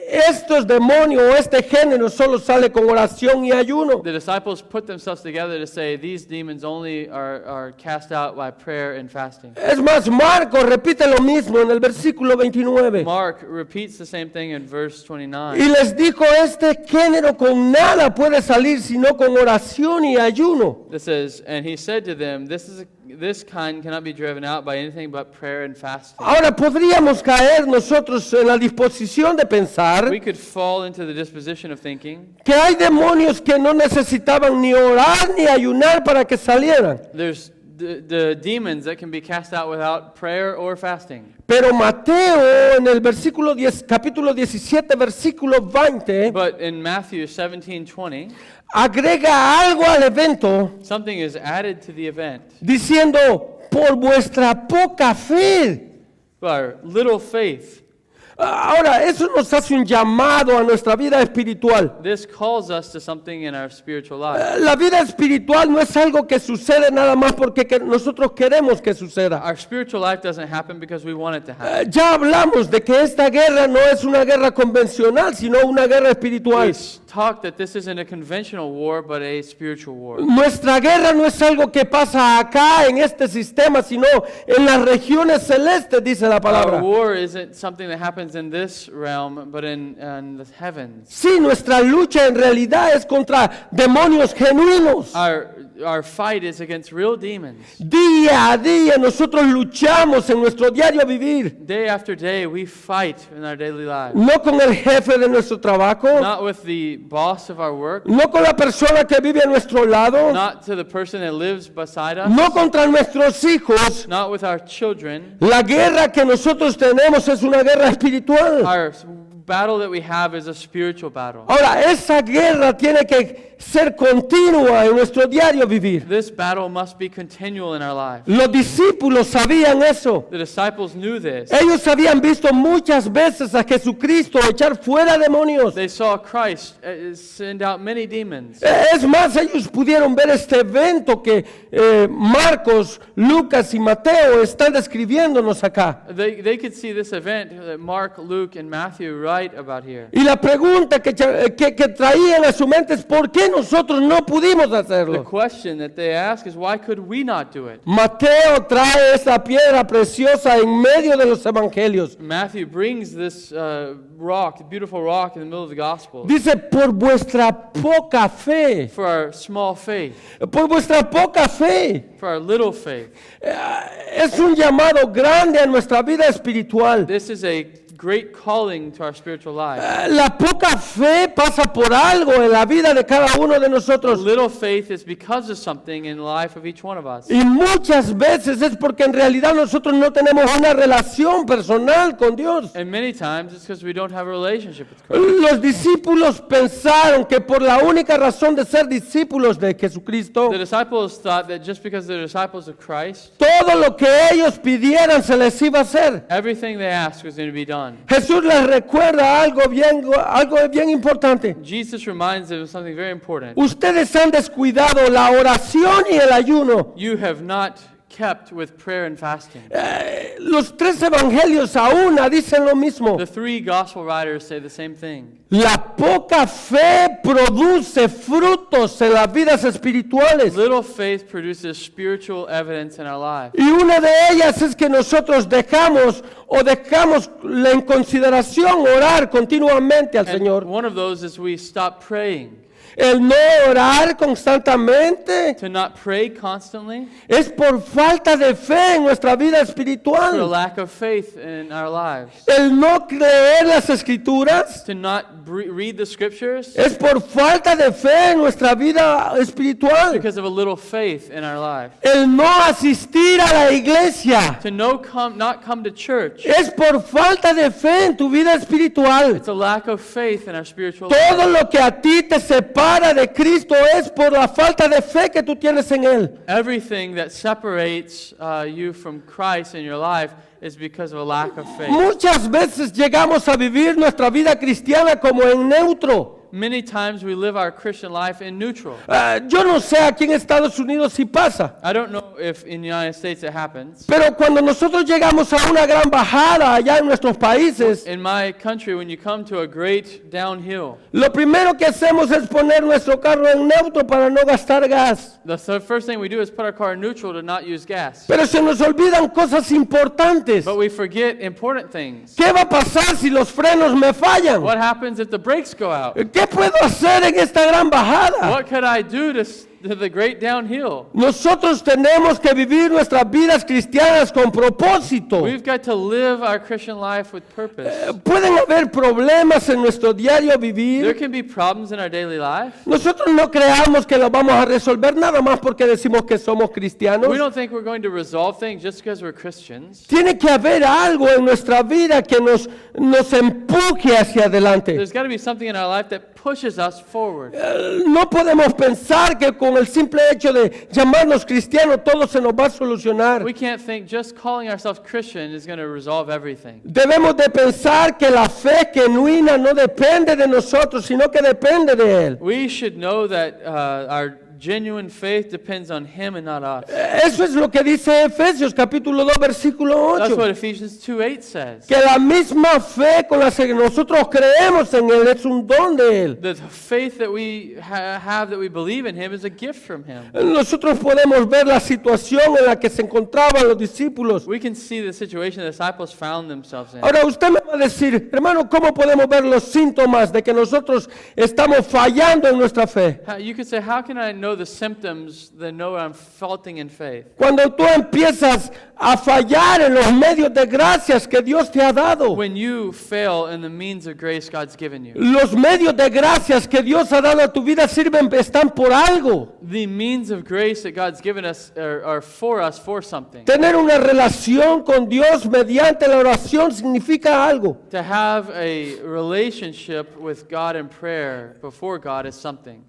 estos demonios o este género solo sale con oración y ayuno. The disciples put themselves together to say these demons only are cast out by prayer and fasting. Es más, Marcos repite lo mismo en el versículo 29. Mark repeats the same thing in verse 29. Y les dijo, este género con nada puede salir sino con oración y ayuno. This says, and he said to them, this kind cannot be driven out by anything but prayer and fasting. Ahora podríamos caer nosotros en la disposición de pensar We could fall into the disposition of thinking que hay demonios que no necesitaban ni orar ni ayunar para que salieran. there's the demons that can be cast out without prayer or fasting. Pero Mateo en el versículo 10, capítulo 17, versículo 20, But in Matthew 17:20, agrega algo al evento something is added to the event. diciendo, por vuestra poca fe. Our little faith. Ahora, eso nos hace un llamado a nuestra vida espiritual. This calls us to something in our spiritual life. La vida espiritual no es algo que sucede nada más porque nosotros queremos que suceda. Our spiritual life doesn't happen because we want it to happen. Ya hablamos de que esta guerra no es una guerra convencional, sino una guerra espiritual. We talked that this isn't a conventional war, but a spiritual war. Nuestra guerra no es algo que pasa acá en este sistema, sino en las regiones celestes, dice la Our palabra. war isn't something that happens in this realm, but in the heavens. Sí, nuestra lucha en realidad es contra demonios genuinos. Our fight is against real demons. Día a día nosotros luchamos en nuestro diario vivir. Day after day, we fight in our daily lives. No con el jefe de nuestro trabajo, Not with the boss of our work, no con la persona que vive a nuestro lado, not to the person that lives beside us, no contra nuestros hijos. not with our children. La guerra que nosotros tenemos es una guerra espiritual. Our battle that we have is a spiritual battle. Ahora, esa guerra tiene que ser continua en nuestro diario vivir. This battle must be continual in our life. Los discípulos sabían eso. The disciples knew this. Ellos habían visto muchas veces a Jesucristo echar fuera demonios. They saw Christ send out many demons. Es más, ellos pudieron ver este evento que Marcos, Lucas y Mateo están describiéndonos acá. They could see this event that Mark, Luke, and Matthew write right about here. Y la pregunta que traían a su mente es ¿por qué nosotros no pudimos The hacerlo? question that they ask is, why could we not do it? Mateo trae esta piedra preciosa en medio de los evangelios. Matthew brings this rock, beautiful rock, in the middle of the gospel. Dice, por vuestra poca fe. For our small faith, Por vuestra poca fe. for our little faith. Es un llamado grande a nuestra vida espiritual. This is a great calling to our spiritual life. La poca fe pasa por algo en la vida de cada uno de nosotros. Little faith is because of something in the life of each one of us. Y muchas veces es porque en realidad nosotros no tenemos una relación personal con Dios. And many times it's because we don't have a relationship with Christ. Los discípulos pensaron que por la única razón de ser discípulos de Jesucristo, The disciples thought that just because they're disciples of Christ, todo lo que ellos pidieran se les iba a hacer. everything they asked was going to be done. Jesús les recuerda algo bien importante. Jesus reminds them of something very important. Ustedes han descuidado la oración y el ayuno. You have not kept with prayer and fasting. Los tres evangelios a una dicen lo mismo. The three gospel writers say the same thing. La poca fe produce frutos en las vidas espirituales. Little faith produces spiritual evidence in our life. Y una de ellas es que nosotros dejamos en consideración orar continuamente al And Señor. one of those is we stop praying. El no orar constantemente To not pray constantly es por falta de fe en nuestra vida for a espiritual. lack of faith in our lives. El no leer las escrituras To not read the scriptures es por falta de fe en nuestra vida espiritual. because of a little faith in our life. El no asistir a la iglesia To not come to church. es por falta de fe en tu vida espiritual. It's a lack of faith in our spiritual life. Todo lo que a ti te separa de Cristo es por la falta de fe que tú tienes en Él. Everything that separates you from Christ in your life is because of a lack of faith. Muchas veces llegamos a vivir nuestra vida cristiana como en neutro. Many times we live our Christian life in neutral. Yo no sé aquí en Estados Unidos si pasa, I don't know if in the United States it happens. pero cuando nosotros llegamos a una gran bajada allá en nuestros países, In my country, when you come to a great downhill, lo primero que hacemos es poner nuestro carro en neutro para no gastar gas. the first thing we do is put our car in neutral to not use gas. Pero se nos olvidan cosas importantes. But we forget important things. ¿Qué va a pasar si los frenos me fallan? What happens if the brakes go out? ¿Qué puedo hacer en esta gran bajada? What could I do to the great downhill? Nosotros tenemos que vivir nuestras vidas cristianas con propósito. We've got to live our Christian life with purpose. Pueden haber problemas en nuestro diario There vivir. can be problems in our daily life. Nosotros no creamos que lo vamos a resolver nada más porque decimos que somos cristianos. We don't think we're going to resolve things just because we're Christians. Tiene que haber algo en nuestra vida que nos empuje hacia adelante. There's got to be something in our life that pushes us forward. No podemos pensar que con el simple hecho de llamarnos cristianos todo se nos va a solucionar. We can't think just calling ourselves Christian is going to resolve everything. Debemos de pensar que la fe genuina no depende de nosotros, sino que depende de Él. We should know that our genuine faith depends on Him and not us. Eso es lo que dice Efesios capítulo 2 versículo That's 8. what Ephesians 2:8 says. Que la misma fe con la que nosotros creemos en Él es un don de Él. The faith that we have, that we believe in Him, is a gift from Him. Nosotros podemos ver la situación en la que se encontraban los discípulos. We can see the situation the disciples found themselves in. Ahora usted me va a decir, hermano, ¿cómo podemos ver los síntomas de que nosotros estamos fallando en nuestra fe? You could say, how can I know the symptoms that know I'm faulting in faith? Cuando tú empiezas a fallar en los medios de gracias que Dios te ha dado. When you fail in the means of grace God's given you. Los medios de gracias que Dios ha dado a tu vida están por algo. The means of grace that God's given us are for us for something. Tener una relación con Dios mediante la oración significa algo. To have a relationship with God in prayer before God is something.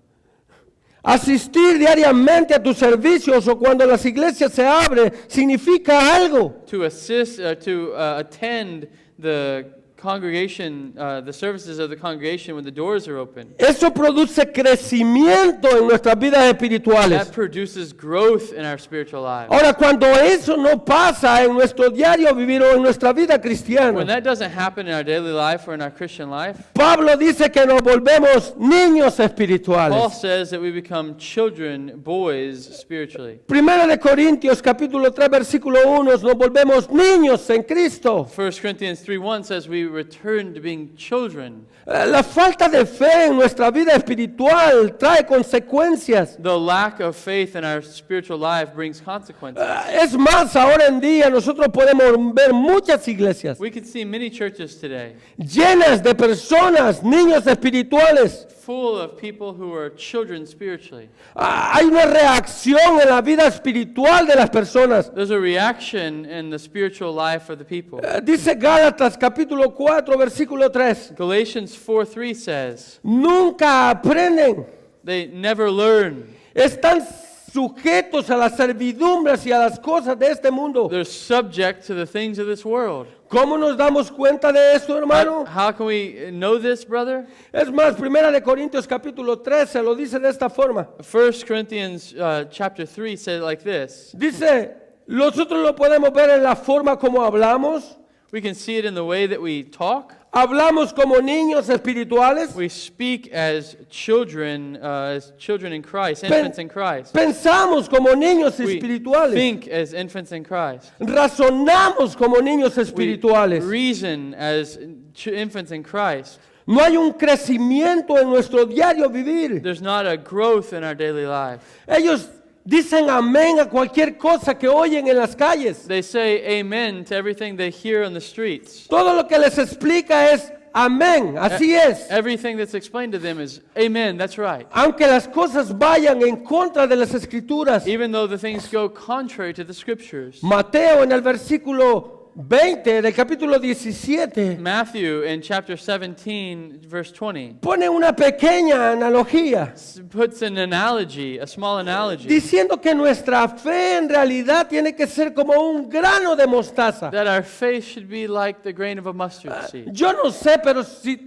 Asistir diariamente a tus servicios o cuando las iglesias se abren significa algo. To assist, to attend the congregation, the services of the congregation when the doors are open. Eso produce crecimiento en nuestras vidas espirituales. That produces growth in our spiritual lives. Ahora, cuando eso no pasa en nuestro diario vivir o en nuestra vida When cristiana, that doesn't happen in our daily life or in our Christian life, Pablo dice que nos volvemos niños Paul espirituales. says that we become children, boys spiritually. Primera de Corintios capítulo 3 versículo 1, nos volvemos niños en Cristo. 1 Corinthians 3:1 says we return to being children. La falta de fe en nuestra vida espiritual trae consecuencias. The lack of faith in our spiritual life brings consequences. Es más, ahora en día nosotros podemos ver muchas iglesias We can see many churches today llenas de personas, niños espirituales. full of people who are children spiritually. Hay una reacción en la vida espiritual de las personas. There's a reaction in the spiritual life of the people. Dice Gálatas capítulo 4 versículo 3. Galatians 4:3 says, Nunca aprenden. they never learn. Están sujetos a las servidumbres y a las cosas de este mundo. They're subject to the things of this world. ¿Cómo nos damos cuenta de esto, hermano? How can we know this, brother? Es más, Primera de Corintios capítulo 13 lo dice de esta forma. 1 Corinthians chapter 3 says it like this. Dice, nosotros lo podemos ver en la forma como hablamos. We can see it in the way that we talk. Hablamos como niños espirituales. We speak as children in Christ, infants in Christ. Pensamos como niños We espirituales. think as infants in Christ. Razonamos como niños We espirituales. reason as infants in Christ. No hay un crecimiento en nuestro diario vivir. There's not a growth in our daily life. Ellos dicen amén a cualquier cosa que oyen en las calles. They say amen to everything they hear on the streets. Todo lo que les explica es amén, así es. Everything that's explained to them is amen, that's right. Aunque las cosas vayan en contra de las escrituras. Even though the things go contrary to the scriptures. Mateo en el versículo 20 del capítulo 17 Matthew in chapter 17 verse 20 pone una pequeña analogía puts an analogy, a small analogy, diciendo que nuestra fe en realidad tiene que ser como un grano de mostaza. that our faith should be like the grain of a mustard seed. Yo no sé, pero si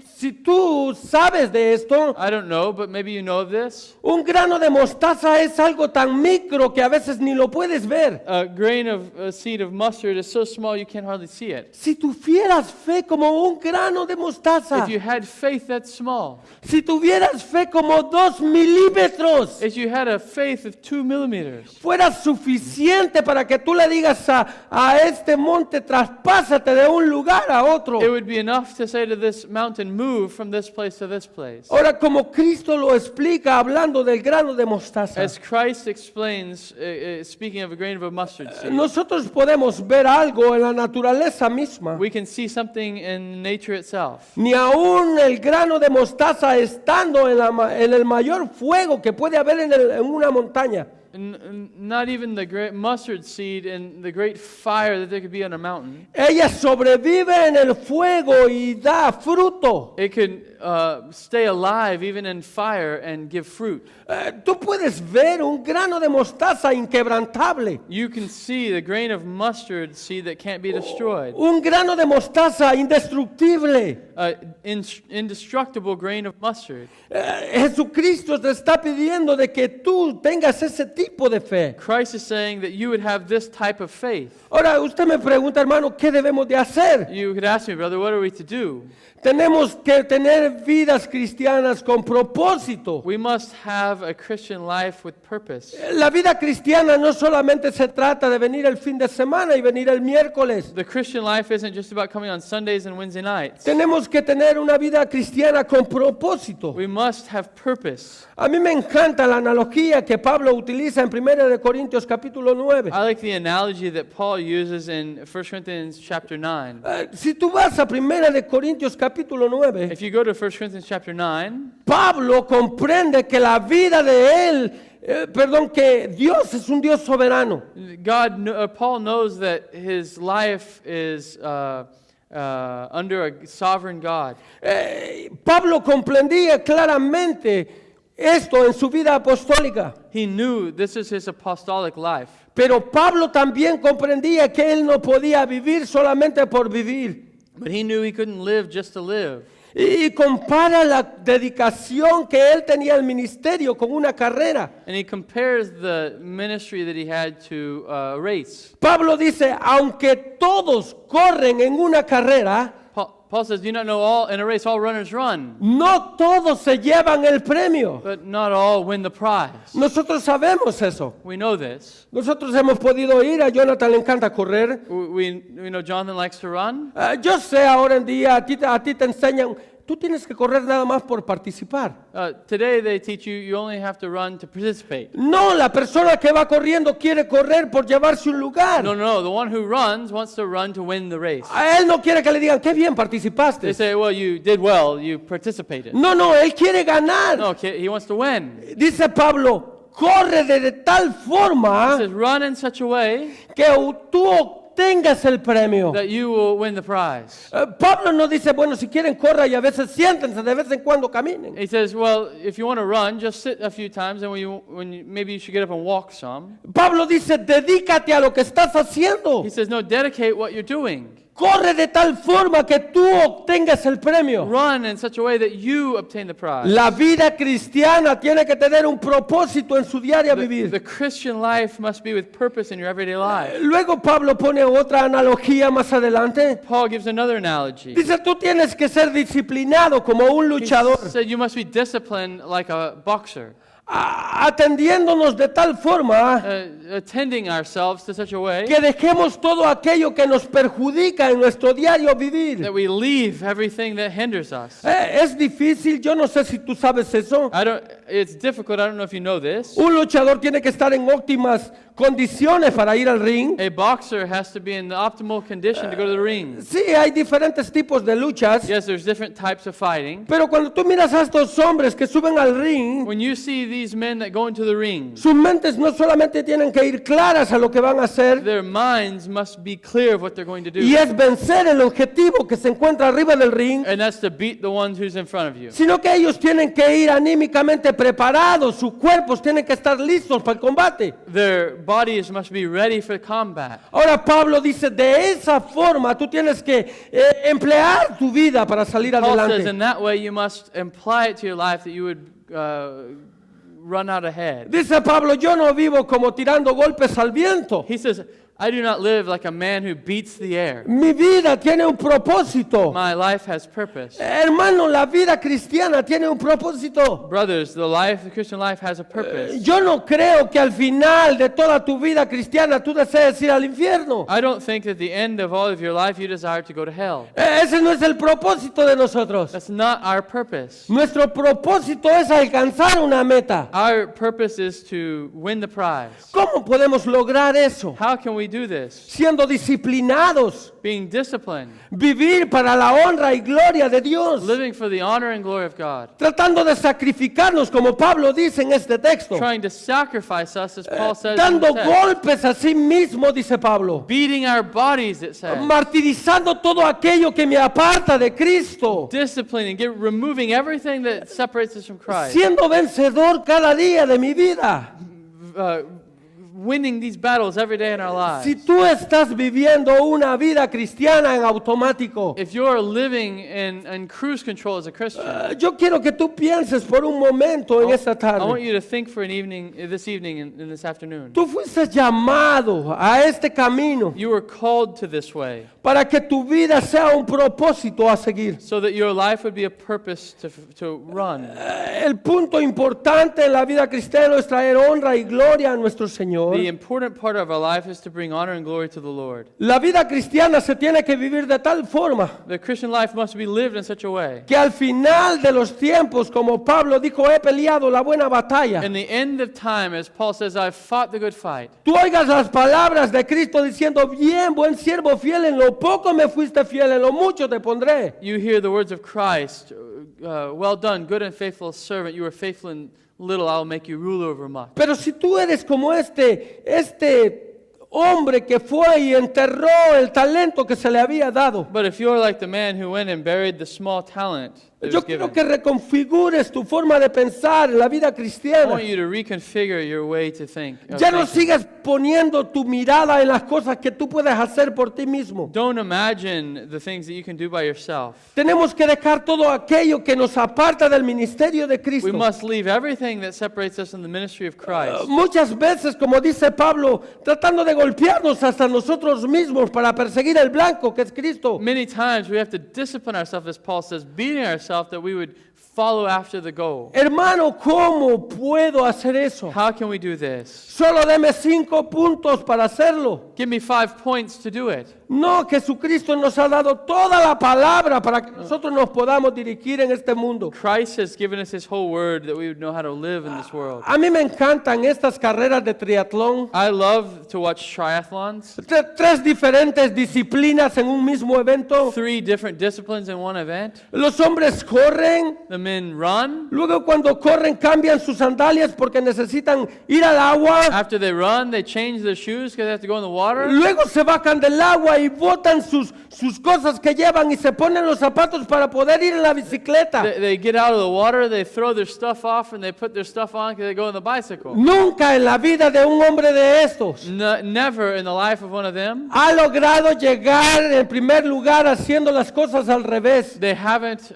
tú sabes de esto, I don't know, but maybe you know of this. un grano de mostaza es algo tan micro que a veces ni lo puedes ver. A seed of mustard is so small you can't hardly see it. Si tuvieras fe como un grano de mostaza, If you had faith that small, si tuvieras fe como 2 milímetros, if you had a faith of 2 millimeters, fuera suficiente para que tú le digas a este monte, traspásate de un lugar a otro. it would be enough to say to this mountain, move from this place to this place. Ahora, como Cristo lo explica hablando del grano de mostaza, As Christ explains, speaking of a grain of a mustard seed, nosotros podemos ver algo en la naturaleza misma. we can see something in nature itself. Ni aún el grano de mostaza estando en el mayor fuego que puede haber en una montaña. Not even the great mustard seed and the great fire that there could be on a mountain. Ella sobrevive en el fuego y da fruto. It could stay alive even in fire and give fruit. Tú puedes ver un grano de mostaza inquebrantable. You can see the grain of mustard seed that can't be destroyed. Un grano de mostaza indestructible. Indestructible grain of mustard. Jesucristo te está pidiendo de que tú tengas ese tipo de fe. Christ is saying that you would have this type of faith. Ahora, usted me pregunta, hermano, ¿qué debemos de hacer? You could ask me, brother, what are we to do? Tenemos que tener vidas cristianas con propósito. We must have a Christian life with purpose. La vida cristiana no solamente se trata de venir el fin de semana y venir el miércoles. The Christian life isn't just about coming on Sundays and Wednesday nights. Tenemos que tener una vida cristiana con propósito. We must have purpose. A mí me encanta la analogía que Pablo utiliza en 1 de Corintios capítulo 9. I like the analogy that Paul uses in 1 Corinthians chapter 9. Si tú vas a 1 de Corintios capítulo 9, If you go to 1 Corinthians chapter 9, Pablo comprende que la vida de él, que Dios es un Dios soberano. Paul knows that his life is under a sovereign God. Pablo comprendía claramente esto en su vida apostólica. He knew this is his apostolic life. Pero Pablo también comprendía que él no podía vivir solamente por vivir. But he knew he couldn't live just to live. Y compara la dedicación que él tenía al ministerio con una carrera. And he compares the ministry that he had to a race. Pablo dice, aunque todos corren en una carrera, Paul says, do you not know all in a race all runners run, no todos se llevan el premio. but not all win the prize? Nosotros sabemos eso. We know this. Nosotros hemos podido ir, a Jonathan le encanta correr. We know Jonathan likes to run. Yo sé ahora en día, a ti te enseñan, tú tienes que correr nada más por participar. Today they teach you only have to run to participate. No, la persona que va corriendo quiere correr por llevarse un lugar. No. The one who runs wants to run to win the race. A él no quiere que le digan, qué bien They participaste. say, well, you did well, you participated. No, él quiere ganar. No, he wants to win. Dice Pablo, corre de tal He forma says, run in such a way que tú obtengas el premio. that you will win the prize. Pablo no dice, bueno, si quieren corra y a veces siéntense, de vez en cuando caminen. He says, well, if you want to run, just sit a few times, and maybe you should get up and walk some. Pablo dice, dedícate a lo que estás haciendo. He says, no, dedicate what you're doing. Corre de tal forma que tú obtengas el premio. Run in such a way that you obtain the prize. La vida cristiana tiene que tener un propósito en su diario vivir. The Christian life must be with purpose in your everyday life. Luego Pablo pone otra analogía más adelante. Paul gives another analogy. Dice, tú tienes que ser disciplinado como un He luchador, said you must be disciplined like a boxer, atendiéndonos de tal forma attending ourselves to such a way que dejemos todo aquello que nos perjudica en nuestro diario vivir. that we leave everything that hinders us. Es difícil, yo no sé si tú sabes eso. It's difficult, I don't know if you know this. Un luchador tiene que estar en óptimas condiciones para ir al ring. A boxer has to be in the optimal condition to go to the ring. Sí, hay diferentes tipos de luchas, Yes, there's different types of fighting. pero cuando tú miras a estos hombres que suben al ring, When you see these men that go into the ring, sus mentes no solamente tienen que ir claras a lo que van a hacer, their minds must be clear of what they're going to do. y es vencer el objetivo que se encuentra arriba del ring, And that's to beat the ones who's in front of you. sino que ellos tienen que ir anímicamente preparados, sus cuerpos tienen que estar listos para el combate. Their bodies must be ready for combat. Ahora Pablo dice, de esa forma tú tienes que emplear tu vida para salir Paul says adelante. in that way you must apply it to your life that you would run out ahead. Dice Pablo, yo no vivo como tirando golpes al viento. He says, I do not live like a man who beats the air. Mi vida tiene un propósito. My life has purpose. Hermano, la vida cristiana tiene un propósito. Brothers, the Christian life has a purpose. Yo no creo que al final de toda tu vida cristiana tú desees ir al infierno. I don't think at the end of all of your life you desire to go to hell. Ese no es el propósito de nosotros. That's not our purpose. Nuestro propósito es alcanzar una meta. Our purpose is to win the prize. ¿Cómo podemos lograr eso? How can we do this? Siendo disciplinados, Being disciplined, vivir para la honra y gloria de Dios, living for the honor and glory of God, tratando de sacrificarnos como Pablo dice en este texto, trying to sacrifice us as Paul says in dando the text. golpes a sí mismo, dice Pablo, Beating our bodies, it says. martirizando todo aquello que me aparta de Cristo, Disciplining, removing everything that separates us from Christ. siendo vencedor cada día de mi vida. Winning these battles every day in our lives. Si tú estás viviendo una vida cristiana en automático, If you're living in cruise control as a Christian, yo quiero que tú pienses por un momento en esta I want tarde. you to think for this evening and this afternoon. Tú fuiste llamado a este camino You were called to this way para que tu vida sea un propósito a seguir. so that your life would be a purpose to run. El punto importante en la vida cristiana es traer honra y gloria a nuestro Señor. The important part of our life is to bring honor and glory to the Lord. La vida cristiana se tiene que vivir de tal forma The Christian life must be lived in such a way. que al final de los tiempos, como Pablo dijo, he peleado la buena batalla. In the end of time, as Paul says, I've fought the good fight. Tú oigas las palabras de Cristo diciendo, bien, buen siervo fiel, en lo poco me fuiste fiel, en lo mucho te pondré. You hear the words of Christ, well done, good and faithful servant. You were faithful in little, I will make you ruler over much. Pero si tú eres como este hombre que fue y enterró el talento que se le había dado, But if you're like the man who went and buried the small talent that Yo was quiero given. que reconfigures tu forma de pensar en la vida I cristiana. want you to reconfigure your way to think. of Ya no thinking. sigas poniendo tu mirada en las cosas que tú puedes hacer por ti mismo. Don't imagine the things that you can do by yourself. Tenemos que dejar todo aquello que nos aparta del ministerio de We Cristo. must leave everything that separates us in the ministry of Christ. Muchas veces, como dice Pablo, tratando de golpearnos hasta nosotros mismos para perseguir el blanco que es Cristo. Many times we have to discipline ourselves, as Paul says, beating ourselves that we would follow after the goal. Hermano, ¿cómo puedo hacer eso? How can we do this? Solo deme 5 puntos para hacerlo. Give me 5 points to do it. No, Jesucristo nos ha dado toda la palabra para que nosotros nos podamos dirigir en este mundo. Christ has given us His whole word that we would know how to live in this world. A mí me encantan estas carreras de triatlón. I love to watch triathlons. 3 diferentes disciplinas en un mismo evento. 3 different disciplines in one event. Los hombres corren. The men run. Luego cuando corren cambian sus sandalias porque necesitan ir al agua. After they run, they change their shoes because they have to go in the water. Luego se bajan del agua y botan sus cosas que llevan y se ponen los zapatos para poder ir en la bicicleta. They get out of the water, they throw their stuff off, and they put their stuff on because they go on the bicycle. Nunca en la vida de un hombre de estos Never in the life of one of them. ha logrado llegar en primer lugar haciendo las cosas al revés. They haven't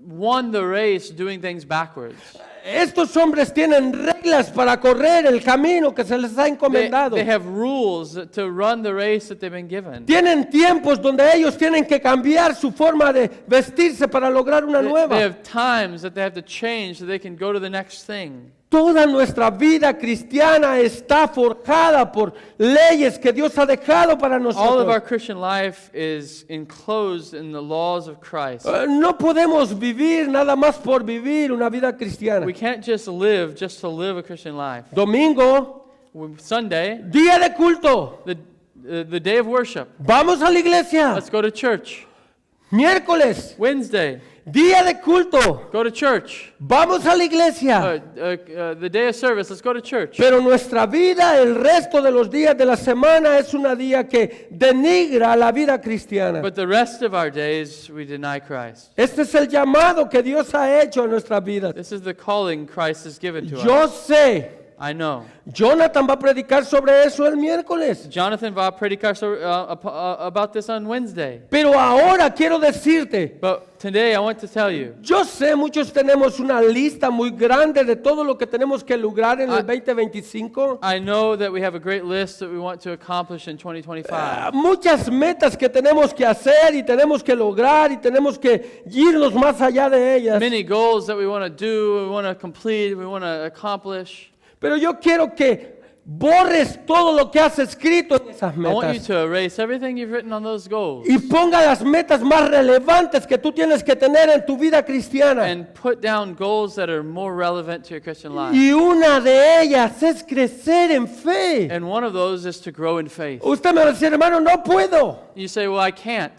won the race doing things backwards. Estos hombres tienen reglas para correr el camino que se les ha encomendado. They have rules to run the race that they've been given. Tienen tiempos donde ellos tienen que cambiar su forma de vestirse para lograr una They nueva. have times that they have to change so they can go to the next thing. Toda nuestra vida cristiana está forjada por leyes que Dios ha dejado para All of our nosotros. Christian life is enclosed in the laws of Christ. No podemos vivir nada más por vivir una vida cristiana. We can't just live to live a Christian life. Domingo, Sunday, día de culto. the day of worship, Vamos a la iglesia. let's go to church. Miércoles, Wednesday, día de culto. go to church. Vamos a la iglesia. The day of service, let's go to church. Pero nuestra vida, el resto de los días de la semana, es una día que denigra la vida cristiana. But the rest of our days, we deny Christ. Este es el llamado que Dios ha hecho a nuestras vidas. This is the calling Christ has given to Yo us. sé, I know. Jonathan va a predicar sobre eso el miércoles. Jonathan va a predicar about this on Wednesday. Pero ahora quiero decirte, But today I want to tell you, yo sé, muchos tenemos una lista muy grande de todo lo que tenemos que lograr en el 2025. I know that we have a great list that we want to accomplish in 2025. Muchas metas que tenemos que hacer y tenemos que lograr y tenemos que irnos más allá de ellas. Many goals that we want to do, we want to complete, we want to accomplish. Pero yo quiero que borres todo lo que has escrito en esas I want you metas to erase everything you've written on those goals y ponga las metas más relevantes que tú tienes que tener en tu vida cristiana. and put down goals that are more relevant to your Christian life. Y una de ellas es crecer en fe. And one of those is to grow in faith. Usted me va a decir, hermano, no puedo. You say, well, I can't.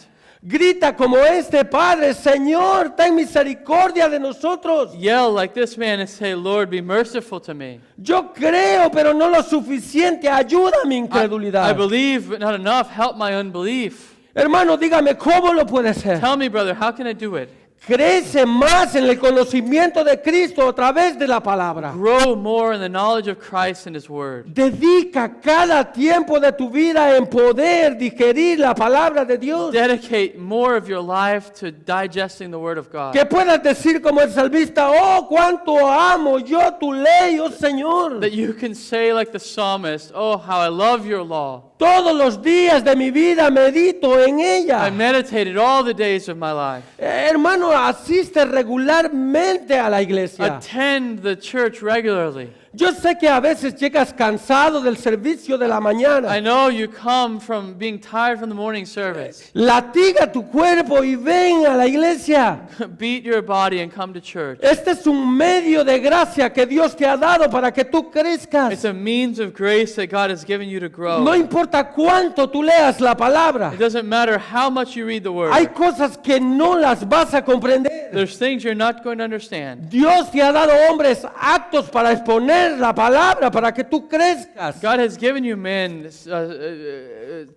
Grita como este Padre, Señor, ten misericordia de nosotros. Yell like this man and say, Lord, be merciful to me. Yo creo, pero no lo suficiente. Ayuda mi I incredulidad. believe, but not enough. Help my unbelief. Hermano, dígame, ¿cómo lo puede hacer? Tell me, brother, how can I do it? Crece más en el conocimiento de Cristo a través de la palabra. Grow more in the knowledge of Christ and His Word. Dedica cada tiempo de tu vida en poder digerir la palabra de Dios. Dedicate more of your life to digesting the Word of God. Que puedas decir como el salmista, oh, cuánto amo yo tu ley, oh Señor. That you can say like the psalmist, oh, how I love your law. Todos los días de mi vida medito en I ella. meditated all the days of my life. Hermano, asiste regularmente a la iglesia. Attend the church regularly. Yo sé que a veces llegas cansado del servicio de la I mañana. know you come from being tired from the morning service. Latiga tu cuerpo y ven a la iglesia. Beat your body and come to church. Este es un medio de gracia que Dios te ha dado para que tú It's crezcas. a means of grace that God has given you to grow. No importa cuánto tú leas la palabra. It doesn't matter how much you read the Word. Hay cosas que no las vas a comprender. There's things you're not going to understand. Dios te ha dado hombres aptos para exponer leer la palabra para que tú crezcas. God has given you men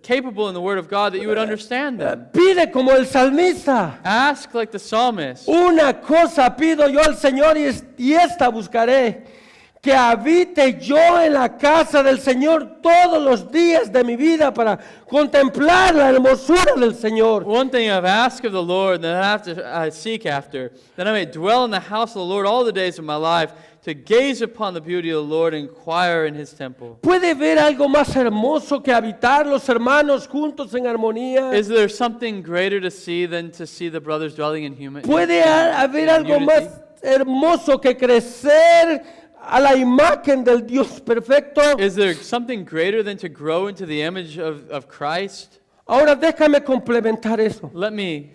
capable in the Word of God that you would understand them. Pide como el salmista. Ask like the psalmist. Una cosa pido yo al Señor y esta buscaré, que habite yo en la casa del Señor todos los días de mi vida para contemplar la hermosura del Señor. One thing I've asked of the Lord that I seek after, that I may dwell in the house of the Lord all the days of my life, to gaze upon the beauty of the Lord and inquire in His temple. ¿Puede ver algo más hermoso que habitar los hermanos juntos en armonía? Is there something greater to see than to see the brothers dwelling in humanity? ¿Puede haber algo más hermoso que crecer a la imagen del Dios perfecto? Is there something greater than to grow into the image of Christ? Ahora déjame complementar eso. Let me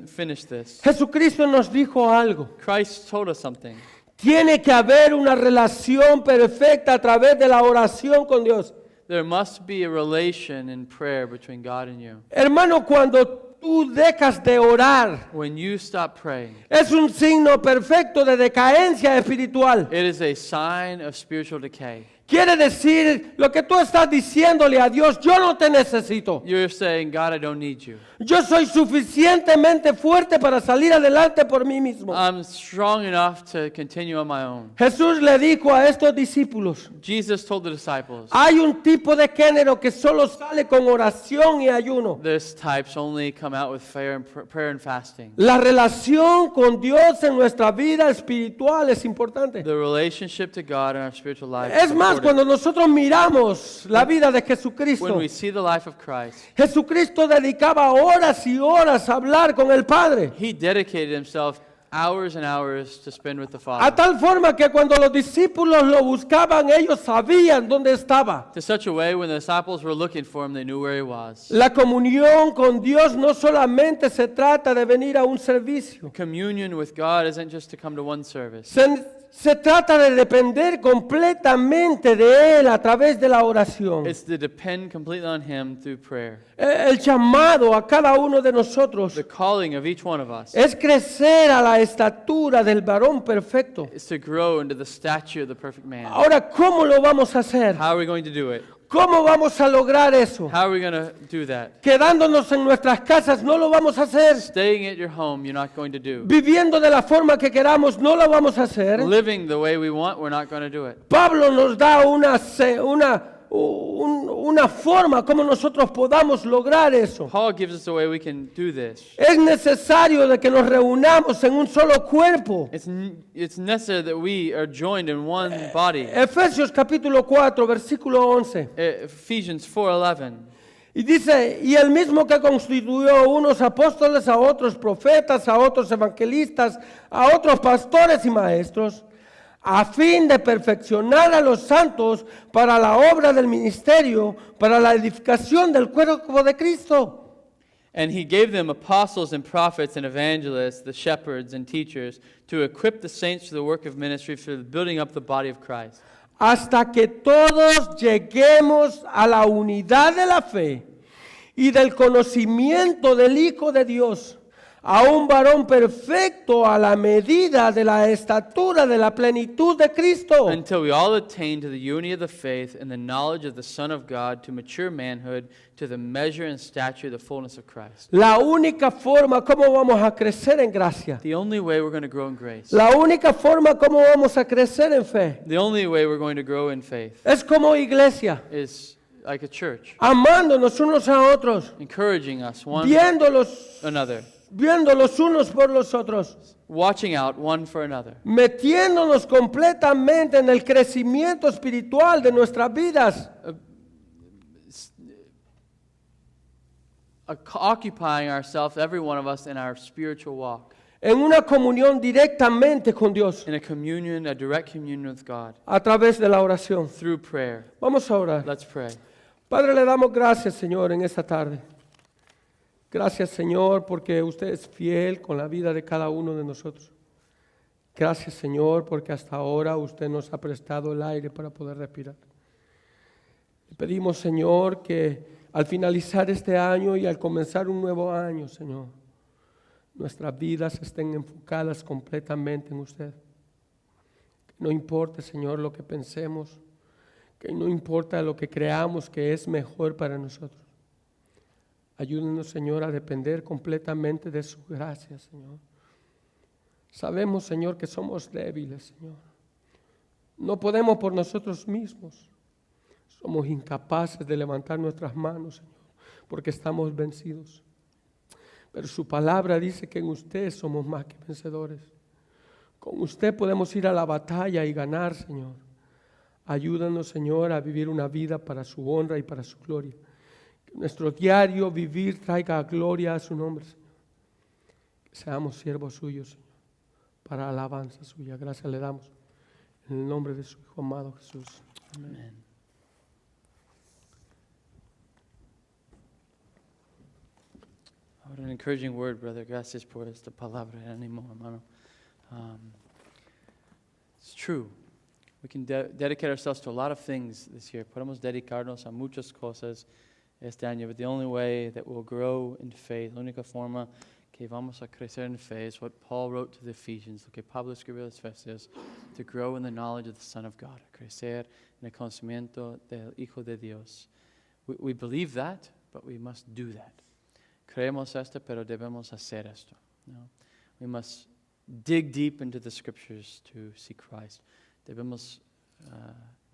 finish this. Jesucristo nos dijo algo. Christ told us something. Tiene que haber una relación perfecta a través de la oración con Dios. There must be a relation in prayer between God and you. Hermano, cuando tú dejas de orar, When you stop praying, es un signo perfecto de decadencia espiritual. it is a sign of spiritual decay. Quiere decir lo que tú estás diciéndole a Dios, yo no te necesito. You're saying, God, I don't need you. Yo soy suficientemente fuerte para salir adelante por mí mismo. I'm strong enough to continue on my own. Jesús le dijo a estos discípulos, Jesus told the disciples, hay un tipo de género que solo sale con oración y ayuno. this types only come out with prayer and fasting. La relación con Dios en nuestra vida espiritual es importante. The relationship to God in our spiritual life Es is más, important. cuando nosotros miramos la vida de When Jesucristo, we see the life of Christ, Jesucristo dedicaba horas y horas a hablar con el Padre. He dedicated Himself hours and hours to spend with the A Father. tal forma que cuando los discípulos lo buscaban, ellos sabían dónde estaba. To such a way, when the disciples were looking for Him, they knew where He was. La comunión con Dios no solamente se trata de venir a un servicio. Communion with God isn't just to come to one service. Se trata de depender completamente de Él a través de la oración. It's to depend completely on Him through prayer. El llamado a cada uno de nosotros The calling of each one of us es crecer a la estatura del varón perfecto. is to grow into the stature of the perfect man. Ahora, ¿cómo lo vamos a hacer? How are we going to do it? ¿Cómo vamos a lograr eso? How are we going to do that? Quedándonos en nuestras casas no lo vamos a hacer. Staying at your home, you're not going to do. Viviendo de la forma que queramos no lo vamos a hacer. Living the way we want, we're not going to do it. Pablo nos da una forma como nosotros podamos lograr eso. Paul gives us a way we can do this. Es necesario de que nos reunamos en un solo cuerpo. It's necessary that we are joined in one body. Efesios capítulo 4, versículo 11. Ephesians 4:11. Y dice, y el mismo que constituyó unos apóstoles, a otros profetas, a otros evangelistas, a otros pastores y maestros, a fin de perfeccionar a los santos para la obra del ministerio, para la edificación del cuerpo de Cristo. And He gave them apostles and prophets and evangelists, the shepherds and teachers, to equip the saints for the work of ministry, for the building up the body of Christ. Hasta que todos lleguemos a la unidad de la fe y del conocimiento del Hijo de Dios, a un varón perfecto a la medida de la estatura de la plenitud de Cristo. Until we all attain to the unity of the faith and the knowledge of the Son of God, to mature manhood, to the measure and stature of the fullness of Christ. La única forma como vamos a crecer en gracia, The only way we're going to grow in grace, la única forma como vamos a crecer en fe, the only way we're going to grow in faith, es como iglesia, is like a church, amándonos unos a otros, encouraging us one viendo los unos por los otros, watching out one for another, metiéndonos completamente en el crecimiento espiritual de nuestras vidas. occupying ourselves, every one of us, in our spiritual walk, En una comunión directamente con Dios, in a communion, a direct communion with God, a través de la oración. through prayer. Vamos a orar. Let's pray. Padre, le damos gracias, Señor, en esta tarde. Gracias, Señor, porque usted es fiel con la vida de cada uno de nosotros. Gracias, Señor, porque hasta ahora usted nos ha prestado el aire para poder respirar. Le pedimos, Señor, que al finalizar este año y al comenzar un nuevo año, Señor, nuestras vidas estén enfocadas completamente en usted. No importa, Señor, lo que pensemos, que no importa lo que creamos que es mejor para nosotros. Ayúdanos, Señor, a depender completamente de su gracia, Señor. Sabemos, Señor, que somos débiles, Señor. No podemos por nosotros mismos. Somos incapaces de levantar nuestras manos, Señor, porque estamos vencidos. Pero su palabra dice que en usted somos más que vencedores. Con usted podemos ir a la batalla y ganar, Señor. Ayúdanos, Señor, a vivir una vida para su honra y para su gloria. Que nuestro diario vivir traiga gloria a su nombre, Señor. Que seamos siervos suyos, Señor, para alabanza suya. Gracias le damos. En el nombre de su Hijo amado Jesús. Amén. Amen. What an encouraging word, brother. Gracias por esta palabra de ánimo, hermano. It's true. We can dedicate ourselves to a lot of things this year. Podemos dedicarnos a muchas cosas este año, but the only way that we'll grow in faith, la única forma que vamos a crecer en fe is what Paul wrote to the Ephesians, lo que Pablo escribió a los Efesios, to grow in the knowledge of the Son of God, crecer en el conocimiento del Hijo de Dios. We believe that, but we must do that. Creemos esto, pero debemos hacer esto. No? We must dig deep into the Scriptures to see Christ. Debemos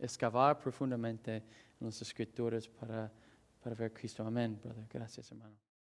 excavar profundamente en las Escrituras para ver Cristo. Amén, brother. Gracias, hermano.